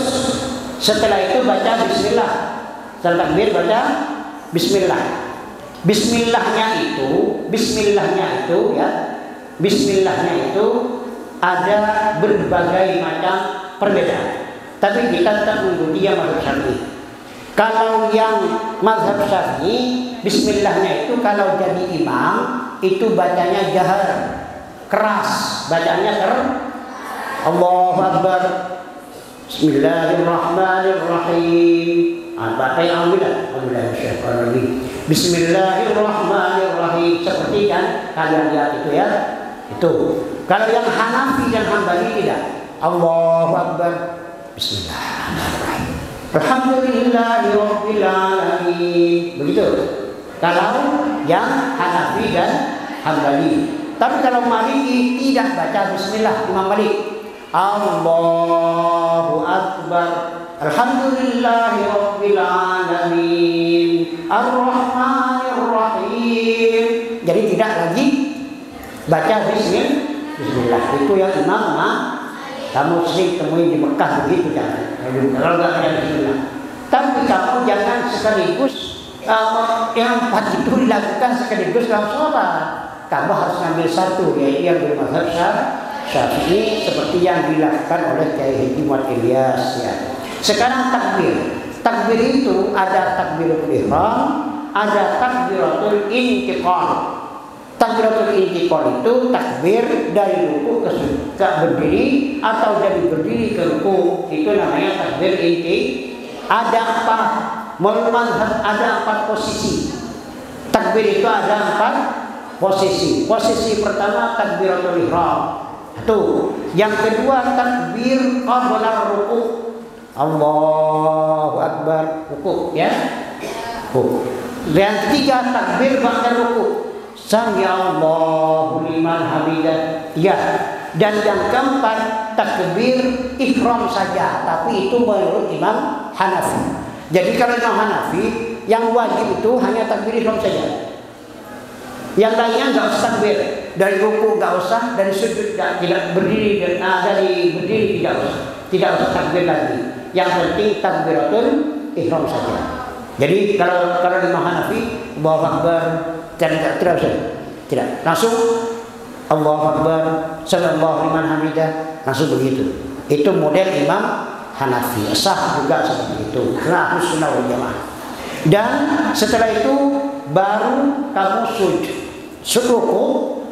setelah itu baca bismillah, setelah takbir baca bismillah. Bismillahnya itu ada berbagai macam perbedaan. Tapi kita tetap mengikuti yang mazhab Syafi'i. Kalau yang mazhab Syafi'i, bismillahnya itu kalau jadi imam itu bacanya jahar, keras, bacanya Allahu Akbar. Bismillahirrahmanirrahim. Baca yang Bismillahirrahmanirrahim. Seperti kan kalian lihat itu ya. Itu. Kalau yang Hanafi dan Hambali tidak. Allahu Akbar. Bismillahirrahmanirrahim. Alhamdulillahirabbil alamin. Begitu. Kalau yang Hanafi dan Hambali. Tapi kalau Maliki tidak baca bismillah, Imam Malik. Allahu Akbar. Alhamdulillahirabbil alamin. Ar-Rahmanir-Rahim. Jadi tidak lagi baca bismillah. Itu yang Imam kamu sering temui di Mekah begitu jangan. Kalau enggak ada bismillah. Tapi kamu jangan sekaligus yang 4 itu dilakukan sekaligus dalam sholat. Kamu harus ngambil satu, yaitu yang bermazhab Syafi'i seperti yang dilakukan oleh Kiai Haji Muhammad Ilyas ya. Sekarang takbir. Takbir itu ada takbiratul ihram, ada takbiratul intiqal. Takbiratul intiqal itu takbir dari ruku ke berdiri atau dari berdiri ke ruku. Itu namanya takbir Ada 4 posisi. Takbir itu ada 4 posisi. Posisi pertama takbiratul ihram. Itu. Yang kedua takbir qabla ruku. Allahu Akbar, ruku ya. Yang ketiga takbir ba'da ruku. Sami Allahu liman hamidah. Ya. Dan yang keempat takbir ihram saja, tapi itu menurut Imam Hanafi. Jadi kalau Imam Hanafi yang wajib itu hanya takbir ihram saja. Yang lainnya enggak usah takbir. Dari ruku enggak usah, dari sujud tidak berdiri dari berdiri tidak usah takbir lagi. Yang penting takbiratul ihram saja. Jadi kalau Imam Hanafi Allahu Akbar tidak langsung Allahu Akbar sallallahu liman hamidah langsung begitu. Itu model Imam Hanafi. Sah juga seperti itu. Karena Ahlus Sunnah wal Jamaah. Dan setelah itu baru kamu sujud.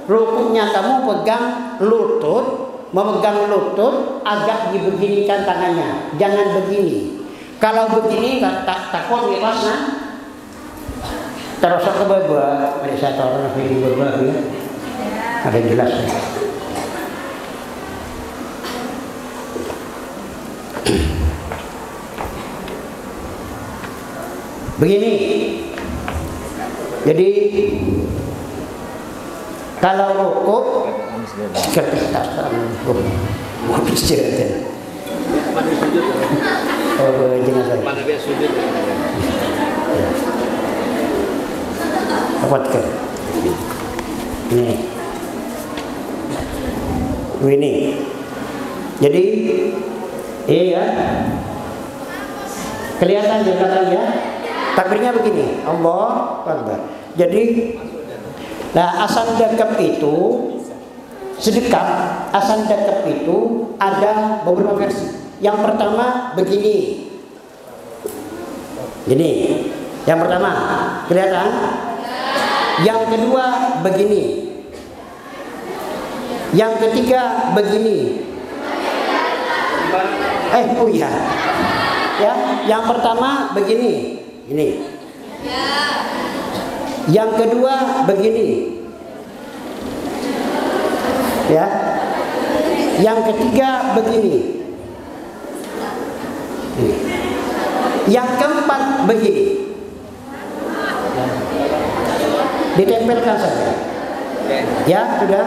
Rukunya kamu pegang lutut. Memegang lutut agak dibeginikan tangannya, jangan begini. Kalau begini takut lepasnya. Terus ke bawah, ada satu orang di bawah ya. Ada jelas. Begini. Jadi kalau rukuk ini. Jadi iya kelihatan ya. Takbirnya begini, Allah Akbar. Jadi, nah asan dakab itu sedekap. Asan dakab itu ada beberapa versi. Yang pertama begini. Gini. Yang pertama kelihatan. Yang kedua begini. Yang ketiga begini. Oh iya. Ya, yang pertama begini. Ini. Yang kedua begini. Ya. Yang ketiga begini. Ini. Yang keempat begini. Ditempelkan saja. Ya, sudah.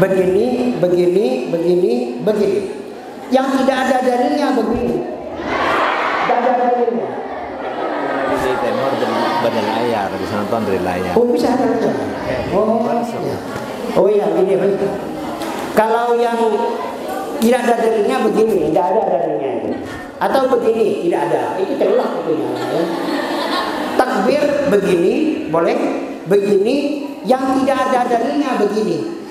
Begini, begini, begini, begini. Yang tidak ada dalilnya begini. Tidak ada dalilnya. Di tenor dari layar, bisa nonton dari layar. Oh bisa ada. Oh iya, ini baik. Kalau yang tidak ada dalilnya begini, tidak ada dalilnya itu. Atau begini, tidak ada. Itu terulang tentunya. Ya. Takbir begini, boleh. Begini, yang tidak ada dalilnya begini.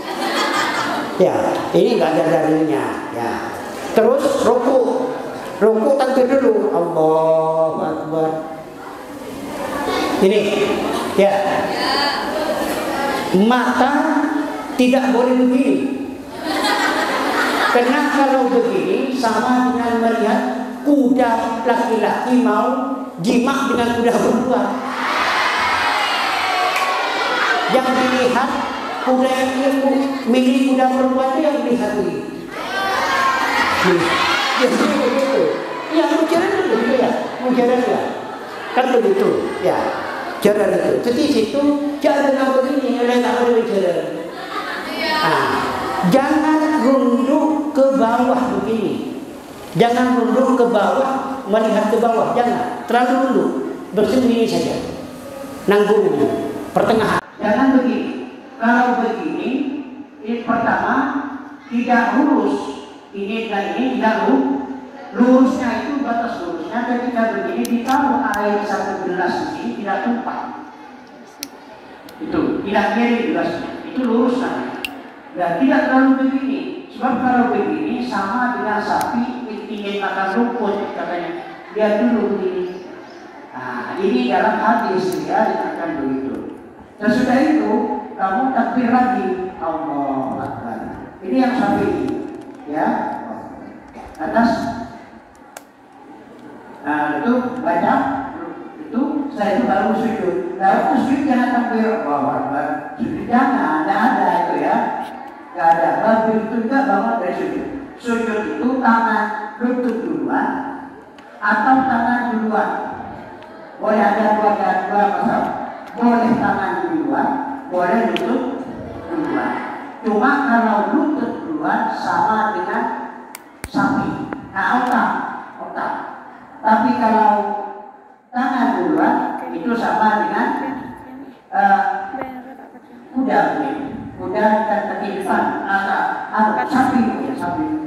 Ya, ini nggak ada dalilnya. Ya. Terus ruku takbir dulu. Allahu Akbar. Ini, ya. Mata tidak boleh begini. Karena kalau begini sama dengan melihat kuda laki-laki mau jimak dengan kuda berdua. Yang dilihat kuda yang milik kuda berdua itu yang dilihat ini. Jadi begitu. Ya mujarab begitu ya, mujarab ya. Kan begitu, ya. Jalan itu. Jadi situ jalan yang begini, oleh tak boleh jalan. Jangan runduk ke bawah begini. Jangan runduk ke bawah, melihat ke bawah. Jangan terlalu runduk. Bersembunyi saja. Nanggung pertengahan. Jangan begini. Kalau begini, ini pertama tidak lurus. Ini dan ini tidak lurus. Lurusnya itu batas lurusnya ketika begini ditaruh air satu gelas ini tidak tumpah. Itu tidak miring gelasnya. Itu lurus namanya. Dan tidak terlalu begini. Sebab kalau begini sama dengan sapi ingin makan rumput katanya. Dia dulu begini. Nah, ini dalam hadis ya dikatakan begitu. Sesudah itu kamu takbir lagi. Allahu Akbar. Ini yang sapi ya. Atas. Nah, itu baca itu saya itu baru sujud. Lalu sujud jangan takbir. Allahu Akbar. Sujud jangan, tidak ada itu ya. Tidak ada. Baru itu juga bangun dari sujud. Sujud itu tangan lutut duluan atau tangan duluan. Boleh ada dua masalah. Boleh tangan duluan, boleh lutut duluan. Cuma kalau lutut duluan sama dengan sapi. Nah, otak. Tapi kalau tangan duluan itu sama dengan kuda dan kaki depan atau sapi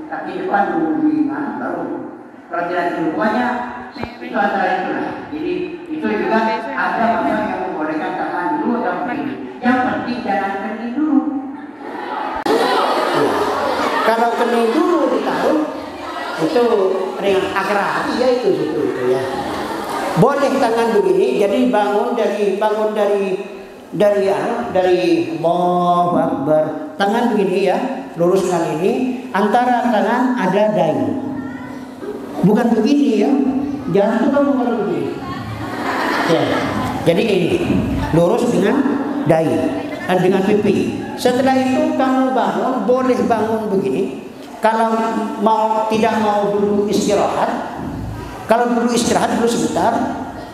kaki depan dulu di mana baru kalau tidak duluannya itu antara itu lah. Jadi itu juga ada masalah yang membolehkan tangan dulu atau begini. Yang penting jangan kening dulu. Kalau kening dulu ditaruh itu dengan akrab ya itu ya. Boleh tangan begini, jadi bangun dari Allahu Akbar. Tangan begini ya, luruskan ini. Antara tangan ada dahi. Bukan begini ya. Jangan tuh kamu kalau begini. Ya. Jadi ini lurus dengan dahi dan dengan pipi. Setelah itu kamu bangun, boleh bangun begini. kalau tidak mau dulu istirahat, kalau dulu istirahat dulu sebentar,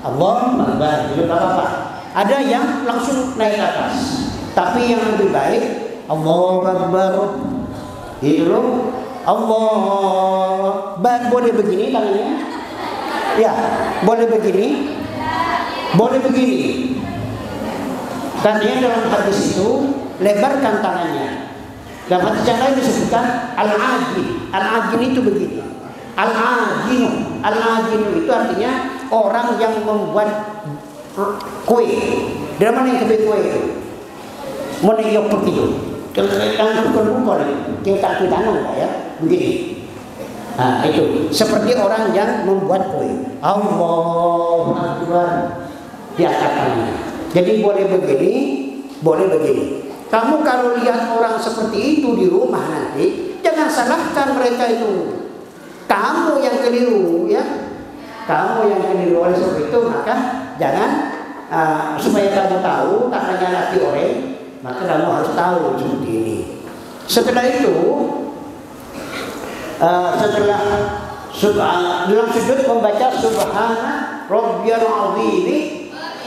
Allahu Akbar, itu apa-apa. Ada yang langsung naik ke atas, tapi yang lebih baik Allahu Akbar, itu loh. Allah, boleh begini tangannya, ya, boleh begini, boleh begini. Katanya dalam hadis itu lebarkan tangannya. Dalam hadis yang lain disebutkan al-ajin. Al-ajin itu begini. Al-ajin itu artinya orang yang membuat kue. Dari mana yang kue itu? Mana yang begitu? Yang bukan kita tanam ya, begini. Nah, itu seperti orang yang membuat kue. Allahu Akbar di atas tangannya. Jadi boleh begini, boleh begini. Kamu kalau lihat orang seperti itu di rumah nanti, jangan salahkan mereka itu. Kamu yang keliru, ya. Kamu yang keliru. Oleh sebab itu maka jangan supaya kamu tahu tangannya lagi orang, maka kamu harus tahu seperti ini. Setelah itu, dalam sujud membaca Subhana Rabbiyal Azim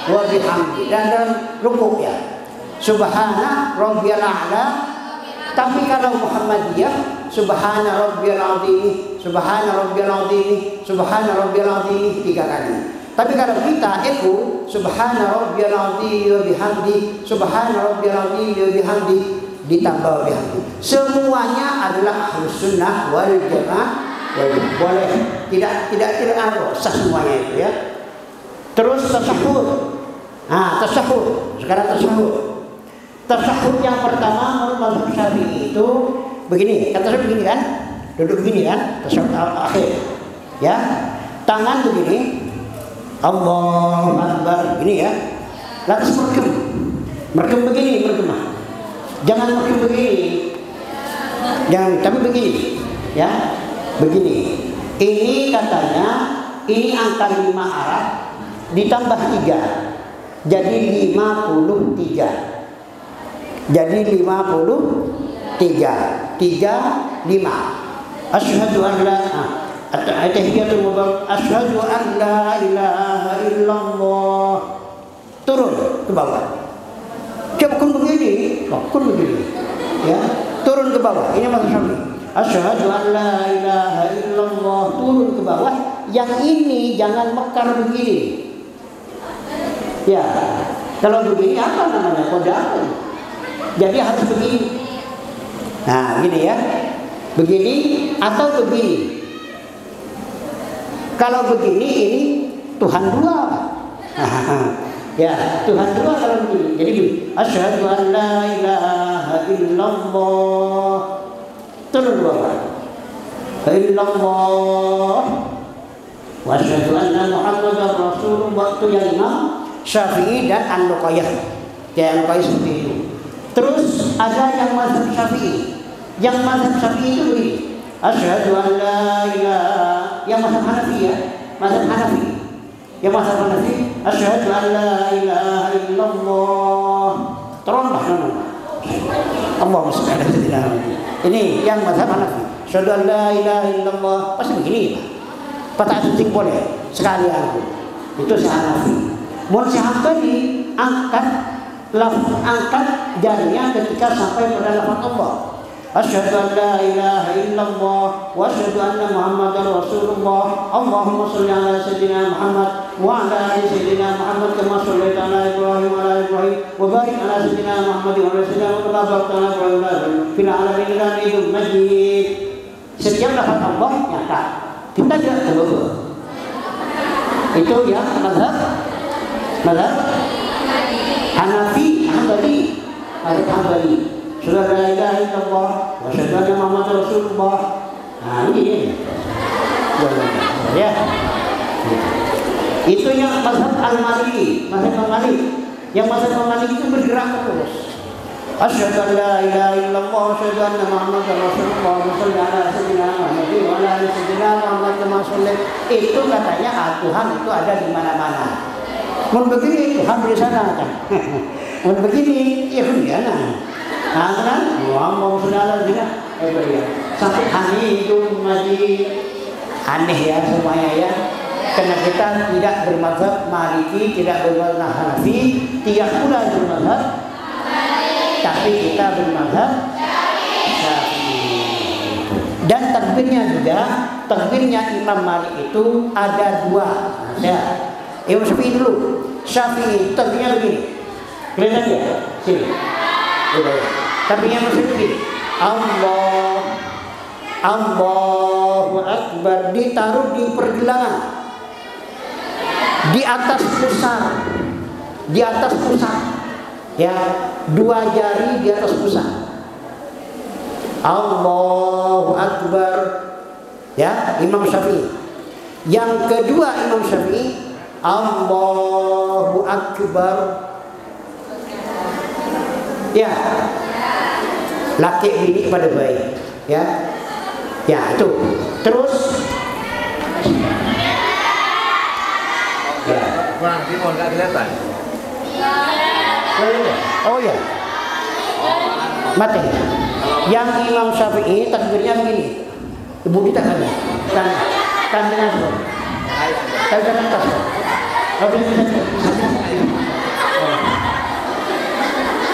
wa bihamdi, dan dalam rukuk ya Subhana Rabbiyal A'la. Tapi kalau Muhammadiyah Subhana Rabbiyal Azim, Subhana Rabbiyal Azim, Subhana Rabbiyal Azim 3 kali. Tapi kalau kita itu Subhana Rabbiyal Azim wa bihamdi, Subhana Rabbiyal Azim wa bihamdi, ditambah bihamdi. Semuanya adalah Ahlus Sunnah wal Jamaah. Boleh, tidak harus semuanya itu ya. Terus tasahud. Nah, tasahud. Sekarang tasahud. Tasahud yang pertama menurut mazhab Syafi'i itu begini. Kan tasahud begini kan? Duduk begini kan? Tasahud akhir. Ya. Tangan begini. Allahu Akbar. Begini ya. Lantas merkem. Merkem begini, merkem. Jangan merkem begini. Jangan, tapi begini. Ya. Begini. Ini katanya ini angka 5 Arab ditambah 3. Jadi 53. Jadi 53. 5. Asyhadu an la atahiyatul mubarak. Asyhadu an la ilaha illallah. Turun ke bawah. Coba kun begini. Kun begini. Ya, turun ke bawah. Ini maksud Syafi'i. Asyhadu an la ilaha illallah. Turun ke bawah. Yang ini jangan mekar begini. Ya, kalau begini apa namanya? Kode apa? Jadi harus begini. Nah, gini ya. Begini atau begini. Kalau begini ini Tuhan 2. Ya, Tuhan 2 kalau begini. Jadi asyhadu an la ilaha illallah. Turun bawah. Illallah. Wa asyhadu anna Muhammadar Rasulullah. Itu yang Imam Syafi'i dan An-Nuqayyah. Yang An-Nuqayyah seperti itu. Terus ada yang mazhab Syafi'i. Yang mazhab Syafi'i itu begini. Asyhadu an la ilaha. Yang mazhab Hanafi ya. Mazhab Hanafi. Yang mazhab Hanafi. Asyhadu an la ilaha illallah. Teronlah nama. Allahumma shalli ala sayyidina Muhammad. Ini yang mazhab Hanafi. Asyhadu an la ilaha illallah. Pasti begini. Patah sunting boleh. Sekali aku. Itu si Hanafi. Mohon si Hambali angkat jarinya ketika sampai pada lafaz Allah. Asyhadu an la ilaha illallah wa asyhadu anna Muhammadar Rasulullah. Allahumma shalli ala sayyidina Muhammad wa ala ali sayyidina Muhammad kama shallaita ala Ibrahim wa ala Ibrahim wa barik ala sayyidina Muhammad wa ala sayyidina Muhammad wa barik ala Ibrahim fil alamin innaka Majid. Setiap lafaz Allah nyata. Kita tidak terlalu. Itu yang mazhab Hanafi, Hambali. Sudah la ilaha illallah wa asyhadu anna Muhammadar Rasulullah. Nah, ini. Ya. Itu yang mazhab Al-Maliki, mazhab Al-Maliki. Yang mazhab Al-Maliki itu bergerak terus. Asyhadu an la ilaha illallah wa asyhadu anna Muhammadar Rasulullah wa shalli ala sayyidina Muhammad wa ala ali sayyidina Muhammad kama shallaita. Itu katanya Tuhan itu ada di mana-mana. Mau begini Tuhan di sana kan. Mau begini ya kan. Nah, kan? Muhammad sallallahu alaihi wasallam. sampai hari itu masih aneh ya semuanya ya. Karena kita tidak bermazhab Maliki, tidak bermazhab Hanafi, tidak pula bermazhab, tapi kita bermazhab Syafi'i. Dan takbirnya juga, takbirnya Imam Malik itu ada dua. Ada Imam Syafi'i dulu. Syafi'i takbirnya begini. Kelihatan ya? Sini. Takbirnya Imam Syafi'i. Allahu Akbar, ditaruh di pergelangan, di atas pusat, ya, dua jari di atas pusat. Allahu Akbar, ya, Imam Syafi'i. Yang kedua Imam Syafi'i, Allahu Akbar, ya, laki bini pada baik, ya, ya itu. Terus, ya. Kurang timur nggak kelihatan. Oh ya, mati. Yang Imam Syafi'i takbirnya begini. Ibu kita kan dengan semua. Kan tas.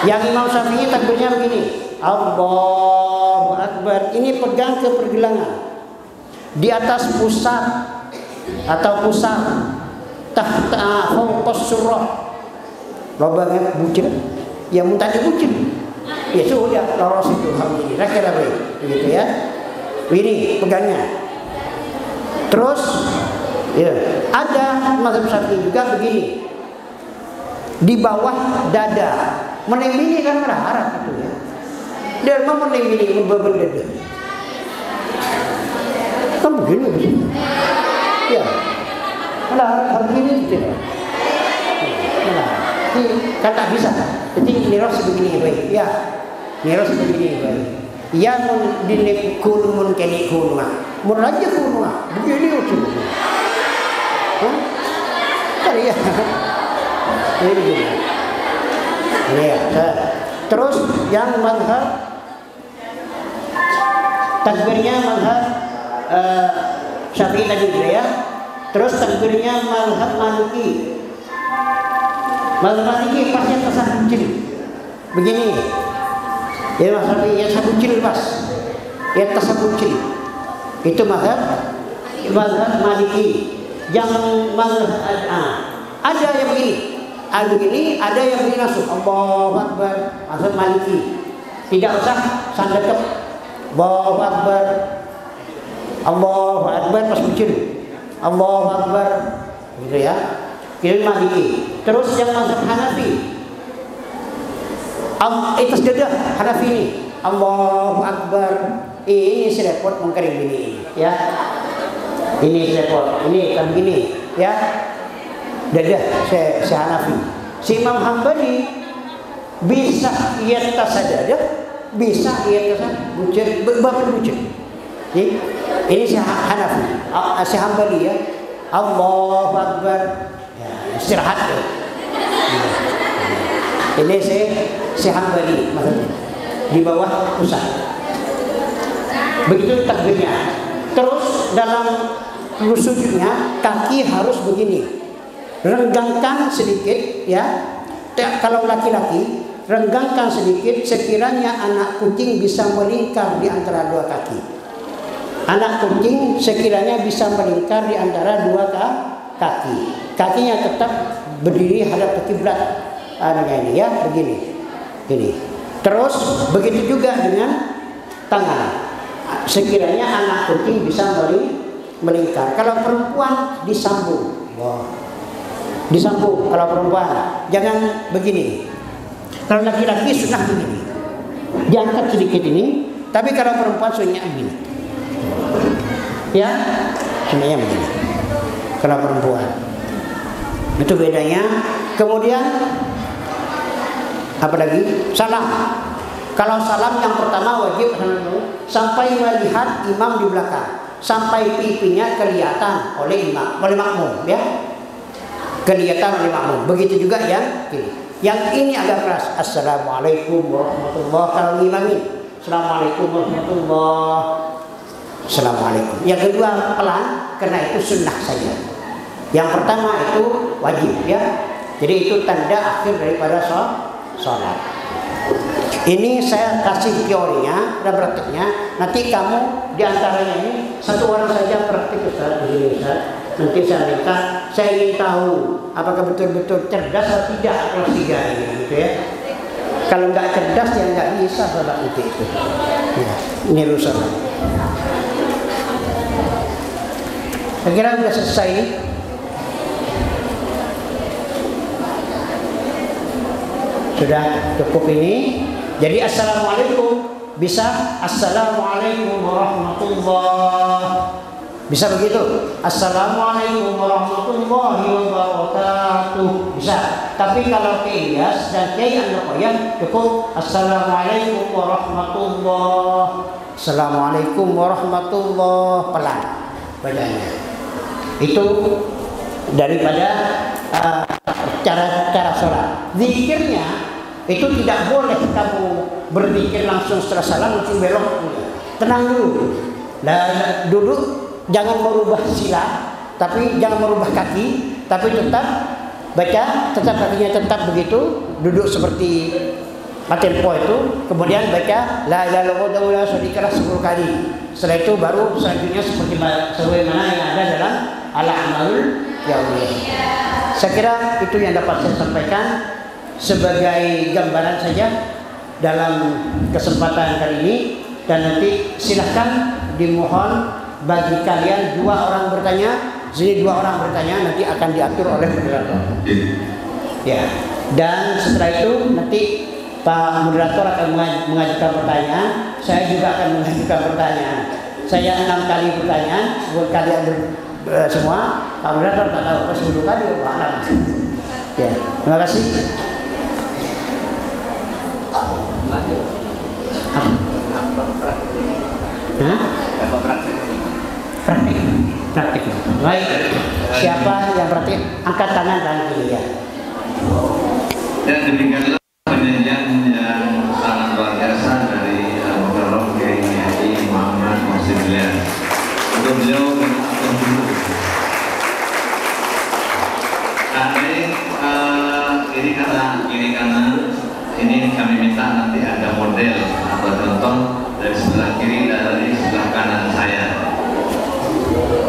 Yang Imam Syafi'i takbirnya begini. Allahu Akbar. Ini pegang ke pergelangan, di atas pusat atau pusat tahta fawqa surah. Lobangnya bucin, yang muntah bucin. Ya sudah lolos itu, alhamdulillah. Kira begitu ya. Ini pegangnya. Terus ya, ada mazhab Syafi'i juga begini. Di bawah dada. Menembini kan merah itu ya. Dia memang menembini membeban dada. Kan begini begini. Ya. Harap begini tidak. Kan tak bisa. Jadi niros begini baik. Ya. Niros begini baik. Ya mun dinik kun mun kene kunwa. Mun raja kunwa. Begini ucap. Kan ya. Ini begini. Ya. Terus yang mazhab takbirnya mazhab Syafi'i tadi ya. Terus takbirnya mazhab Maliki. Mazhab Maliki pasnya tasabucil. Begini. Ya mazhab ya tasabucil pas. Ya tasabucil. Itu mazhab Maliki. Yang mazhab ada yang begini. Ada begini, ada yang begini langsung. Allahu Akbar. Mazhab Maliki. Tidak usah sandaket. Allahu Akbar. Allahu Akbar pas bucil. Allahu Akbar. Gitu ya. Itu Maliki. Terus yang mazhab Hanafi, itu sudah Hanafi ini. Allahu Akbar. Ini serepot mengkering ini, ya. Ini serepot. Ini kan begini, ya. Dadah saya Hanafi. Si Imam Hambali bisa ia tasadada, bisa ia tasad bucir, berbagai bucir. Ini si Hanafi, si Hambali ya. Allahu Akbar. Ya, istirahat ya. Ini si Hambali maksudnya di bawah pusat. Begitu takbirnya. Terus dalam sujudnya kaki harus begini. Renggangkan sedikit ya. Kalau laki-laki renggangkan sedikit sekiranya anak kucing bisa melingkar di antara dua kaki. Anak kucing sekiranya bisa melingkar di antara dua kaki. Kakinya tetap berdiri hadap ke kiblat. Ini ya, begini. Gini. Terus begitu juga dengan tangan. Sekiranya anak kucing bisa melingkar. Kalau perempuan disambung. Wow. Disambung kalau perempuan. Jangan begini. Kalau laki-laki sunnah begini. Diangkat sedikit ini. Tapi kalau perempuan sunnahnya begini. Ya, sunnahnya begini. Kalau perempuan. Itu bedanya. Kemudian apa lagi? Salam. Kalau salam yang pertama wajib sampai melihat imam di belakang, sampai pipinya kelihatan oleh imam, oleh makmum, ya. Kelihatan oleh makmum. Begitu juga yang kiri. Yang ini agak keras. Assalamualaikum warahmatullahi wabarakatuh. Assalamualaikum warahmatullahi. Assalamualaikum. Yang kedua pelan, karena itu sunnah saja. Yang pertama itu wajib ya. Jadi itu tanda akhir daripada sholat. Ini saya kasih teorinya dan praktiknya. Nanti kamu diantaranya ini satu orang saja praktik Ustaz, begini Ustaz. Nanti saya minta, saya ingin tahu apakah betul-betul cerdas atau tidak kelas 3 ini, gitu ya. Kalau nggak cerdas ya nggak bisa sholat nanti itu. Ya, ini rusak. Saya kira sudah selesai. Sudah cukup ini. Jadi assalamualaikum bisa assalamualaikum warahmatullah. Bisa begitu? Assalamualaikum warahmatullahi wabarakatuh. Bisa. Tapi kalau Ilyas dan Kiai An-Nuqayyah cukup assalamualaikum warahmatullah. Assalamualaikum warahmatullah, pelan bacanya. Itu daripada cara sholat. Zikirnya itu tidak boleh kamu berzikir langsung setelah salam langsung belok. Tenang dulu. Dan duduk, jangan merubah sila, tapi jangan merubah kaki, tapi tetap baca, tetap kakinya tetap begitu, duduk seperti tempo itu, kemudian baca la ilaha illallah wa la syarika lah 10 kali. Setelah itu baru selanjutnya seperti sebagaimana yang ada dalam al-amalul yaumiyah. Saya kira itu yang dapat saya sampaikan sebagai gambaran saja dalam kesempatan kali ini, dan nanti silahkan dimohon bagi kalian 2 orang bertanya, sini 2 orang bertanya, nanti akan diatur oleh moderator. Ya, dan setelah itu nanti Pak moderator akan mengajukan pertanyaan, saya juga akan mengajukan pertanyaan. Saya 6 kali pertanyaan buat kalian semua. Pak moderator tak tahu pas 10 kali Pak. Ya, terima kasih. Praktik. Baik. Siapa yang praktik? Angkat tangan dan ya. Dan demikianlah penyajian yang sangat luar biasa dari Al-Mukarram Kiai Haji Muhammad Muhsin Ilyas. Untuk beliau ini kami minta nanti ada model atau contoh dari sebelah kiri dan dari sebelah kanan saya.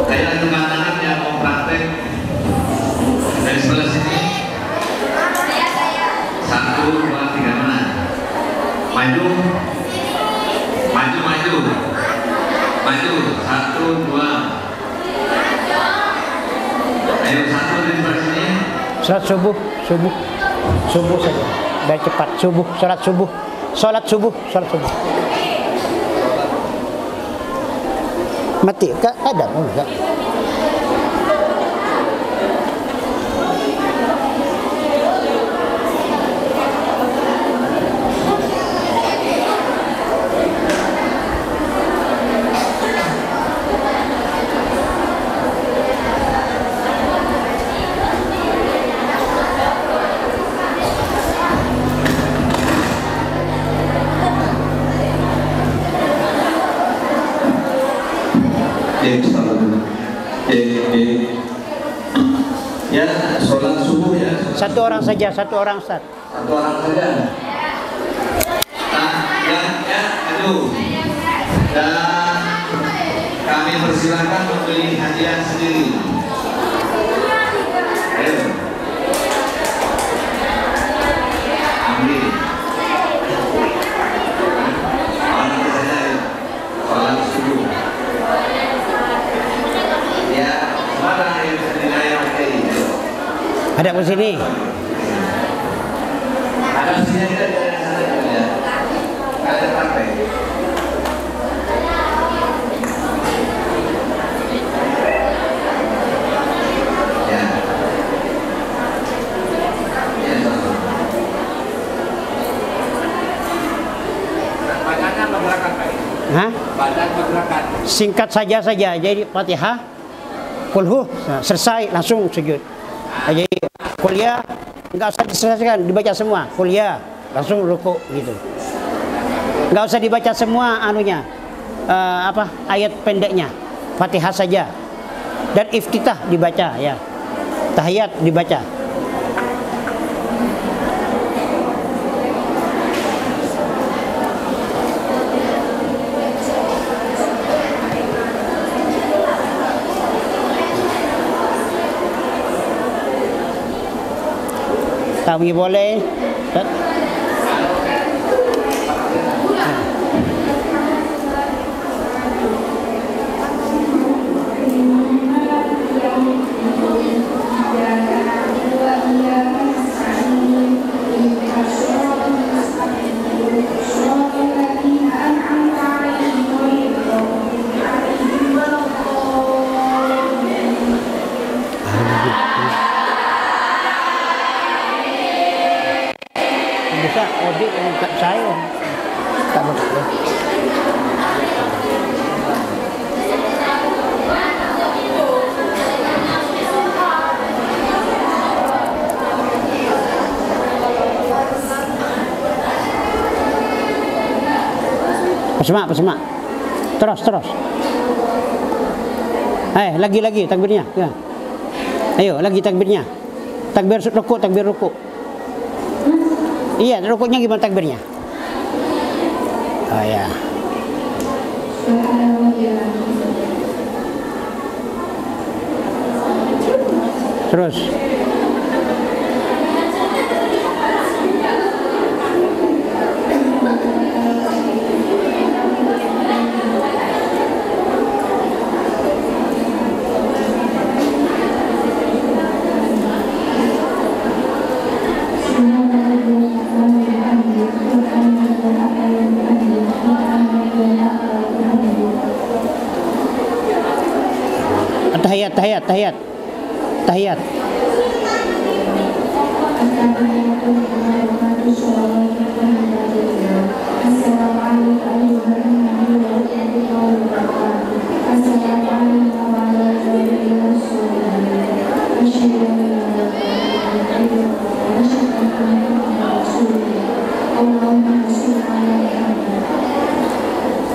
Kayak anak-anak yang mau praktek dari sebelah sini. 1, 2, 3 mana? Maju. 1, 2. Ayo 1 dari sebelah sini. Salat subuh saja. Biar cepat salat subuh. Mati ada enggak? Ya, sholat subuh ya. Satu orang saja. Satu orang saja. Aduh. Dan kami persilakan membeli hadiah sendiri. Ayo. Ambil. Orang saja. Sholat subuh. Ya, mana yang dinilai pakai itu? Ada di sini. Ada di sini ya. Ada pakai. Ya. Badannya pergerakan Pak. Hah? Badan pergerakan. Singkat saja. Jadi Fatihah, Qul selesai langsung sujud. Jadi kuliah enggak usah diselesaikan, dibaca semua. Kuliah langsung rukuk gitu. Enggak usah dibaca semua anunya. ayat pendeknya, Fatihah saja. Dan iftitah dibaca ya. Tahiyat dibaca. Tawi boleh. Bisa audit yang tak saya tak betul. Pesemak. Terus. Lagi takbirnya. Ya. Ayo, lagi takbirnya. Takbir rukuk. Iya, rukuknya gimana takbirnya? Oh ya. Terus. Tahiyat.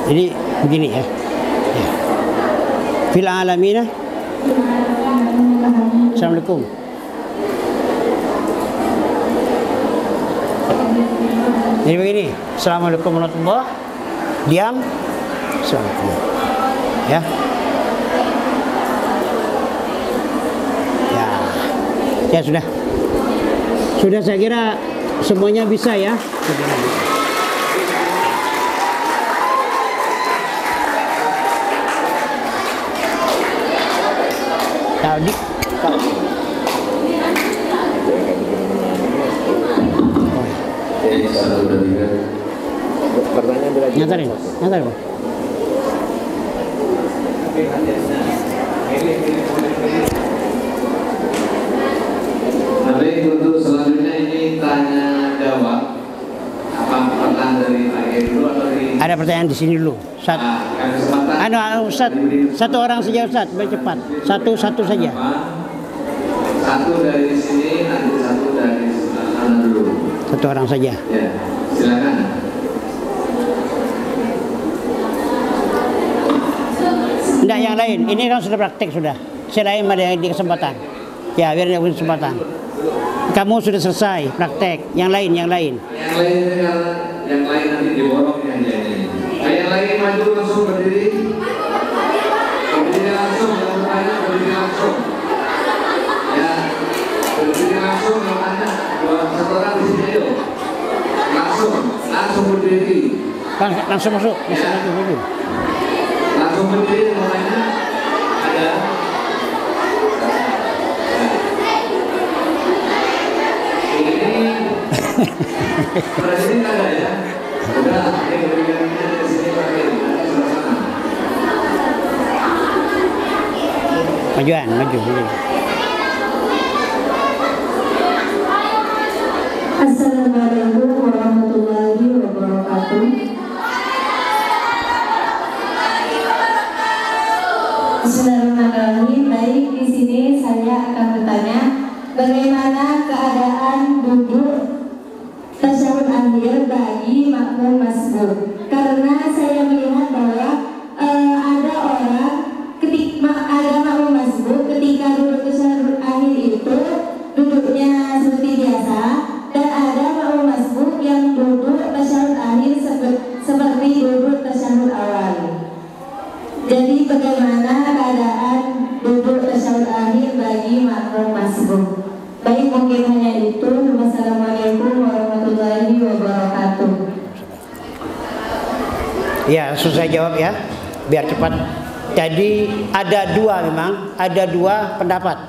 Jadi begini ya. Fil alamina. Assalamualaikum. Jadi begini. Assalamualaikum warahmatullahi. Diam. Assalamualaikum. Ya. Ya sudah. Sudah, saya kira semuanya bisa ya. Tadi nyatarin. Nanti untuk selanjutnya ini tanya jawab. Apa pertanyaan dari Pak dulu atau dari? Ada pertanyaan di sini dulu. Ustaz, satu orang saja Ustaz, cepat. Satu saja. Satu dari sini, nanti satu dari sana dulu. Satu orang saja. Ya, silakan. Tidak, yang lain. Ini kan sudah praktek sudah. Selain ada yang di kesempatan. Ya, biar ada kesempatan. Kamu sudah selesai praktek. Yang lain. Yang lain nanti diborong yang lain. Yang lain maju langsung berdiri. Berdiri langsung, yang tanya berdiri langsung. Ya, berdiri langsung yang tanya. Satu orang di sini yuk. Langsung berdiri. Langsung masuk. Langsung berdiri namanya. Ada. Presiden ada ya? Udah, ini berikannya di sini pakai. Maju. Assalamualaikum warahmatullahi wabarakatuh. Bismillahirrahmanirrahim. Baik, di sini saya akan bertanya, bagaimana keadaan duduk tasyahud akhir bagi makmum masbuk? Karena saya melihat bahwa makmum masbuk. Baik, mungkin hanya itu. Wassalamualaikum warahmatullahi wabarakatuh. Ya, langsung saya jawab ya, biar cepat. Jadi ada dua, memang ada dua pendapat.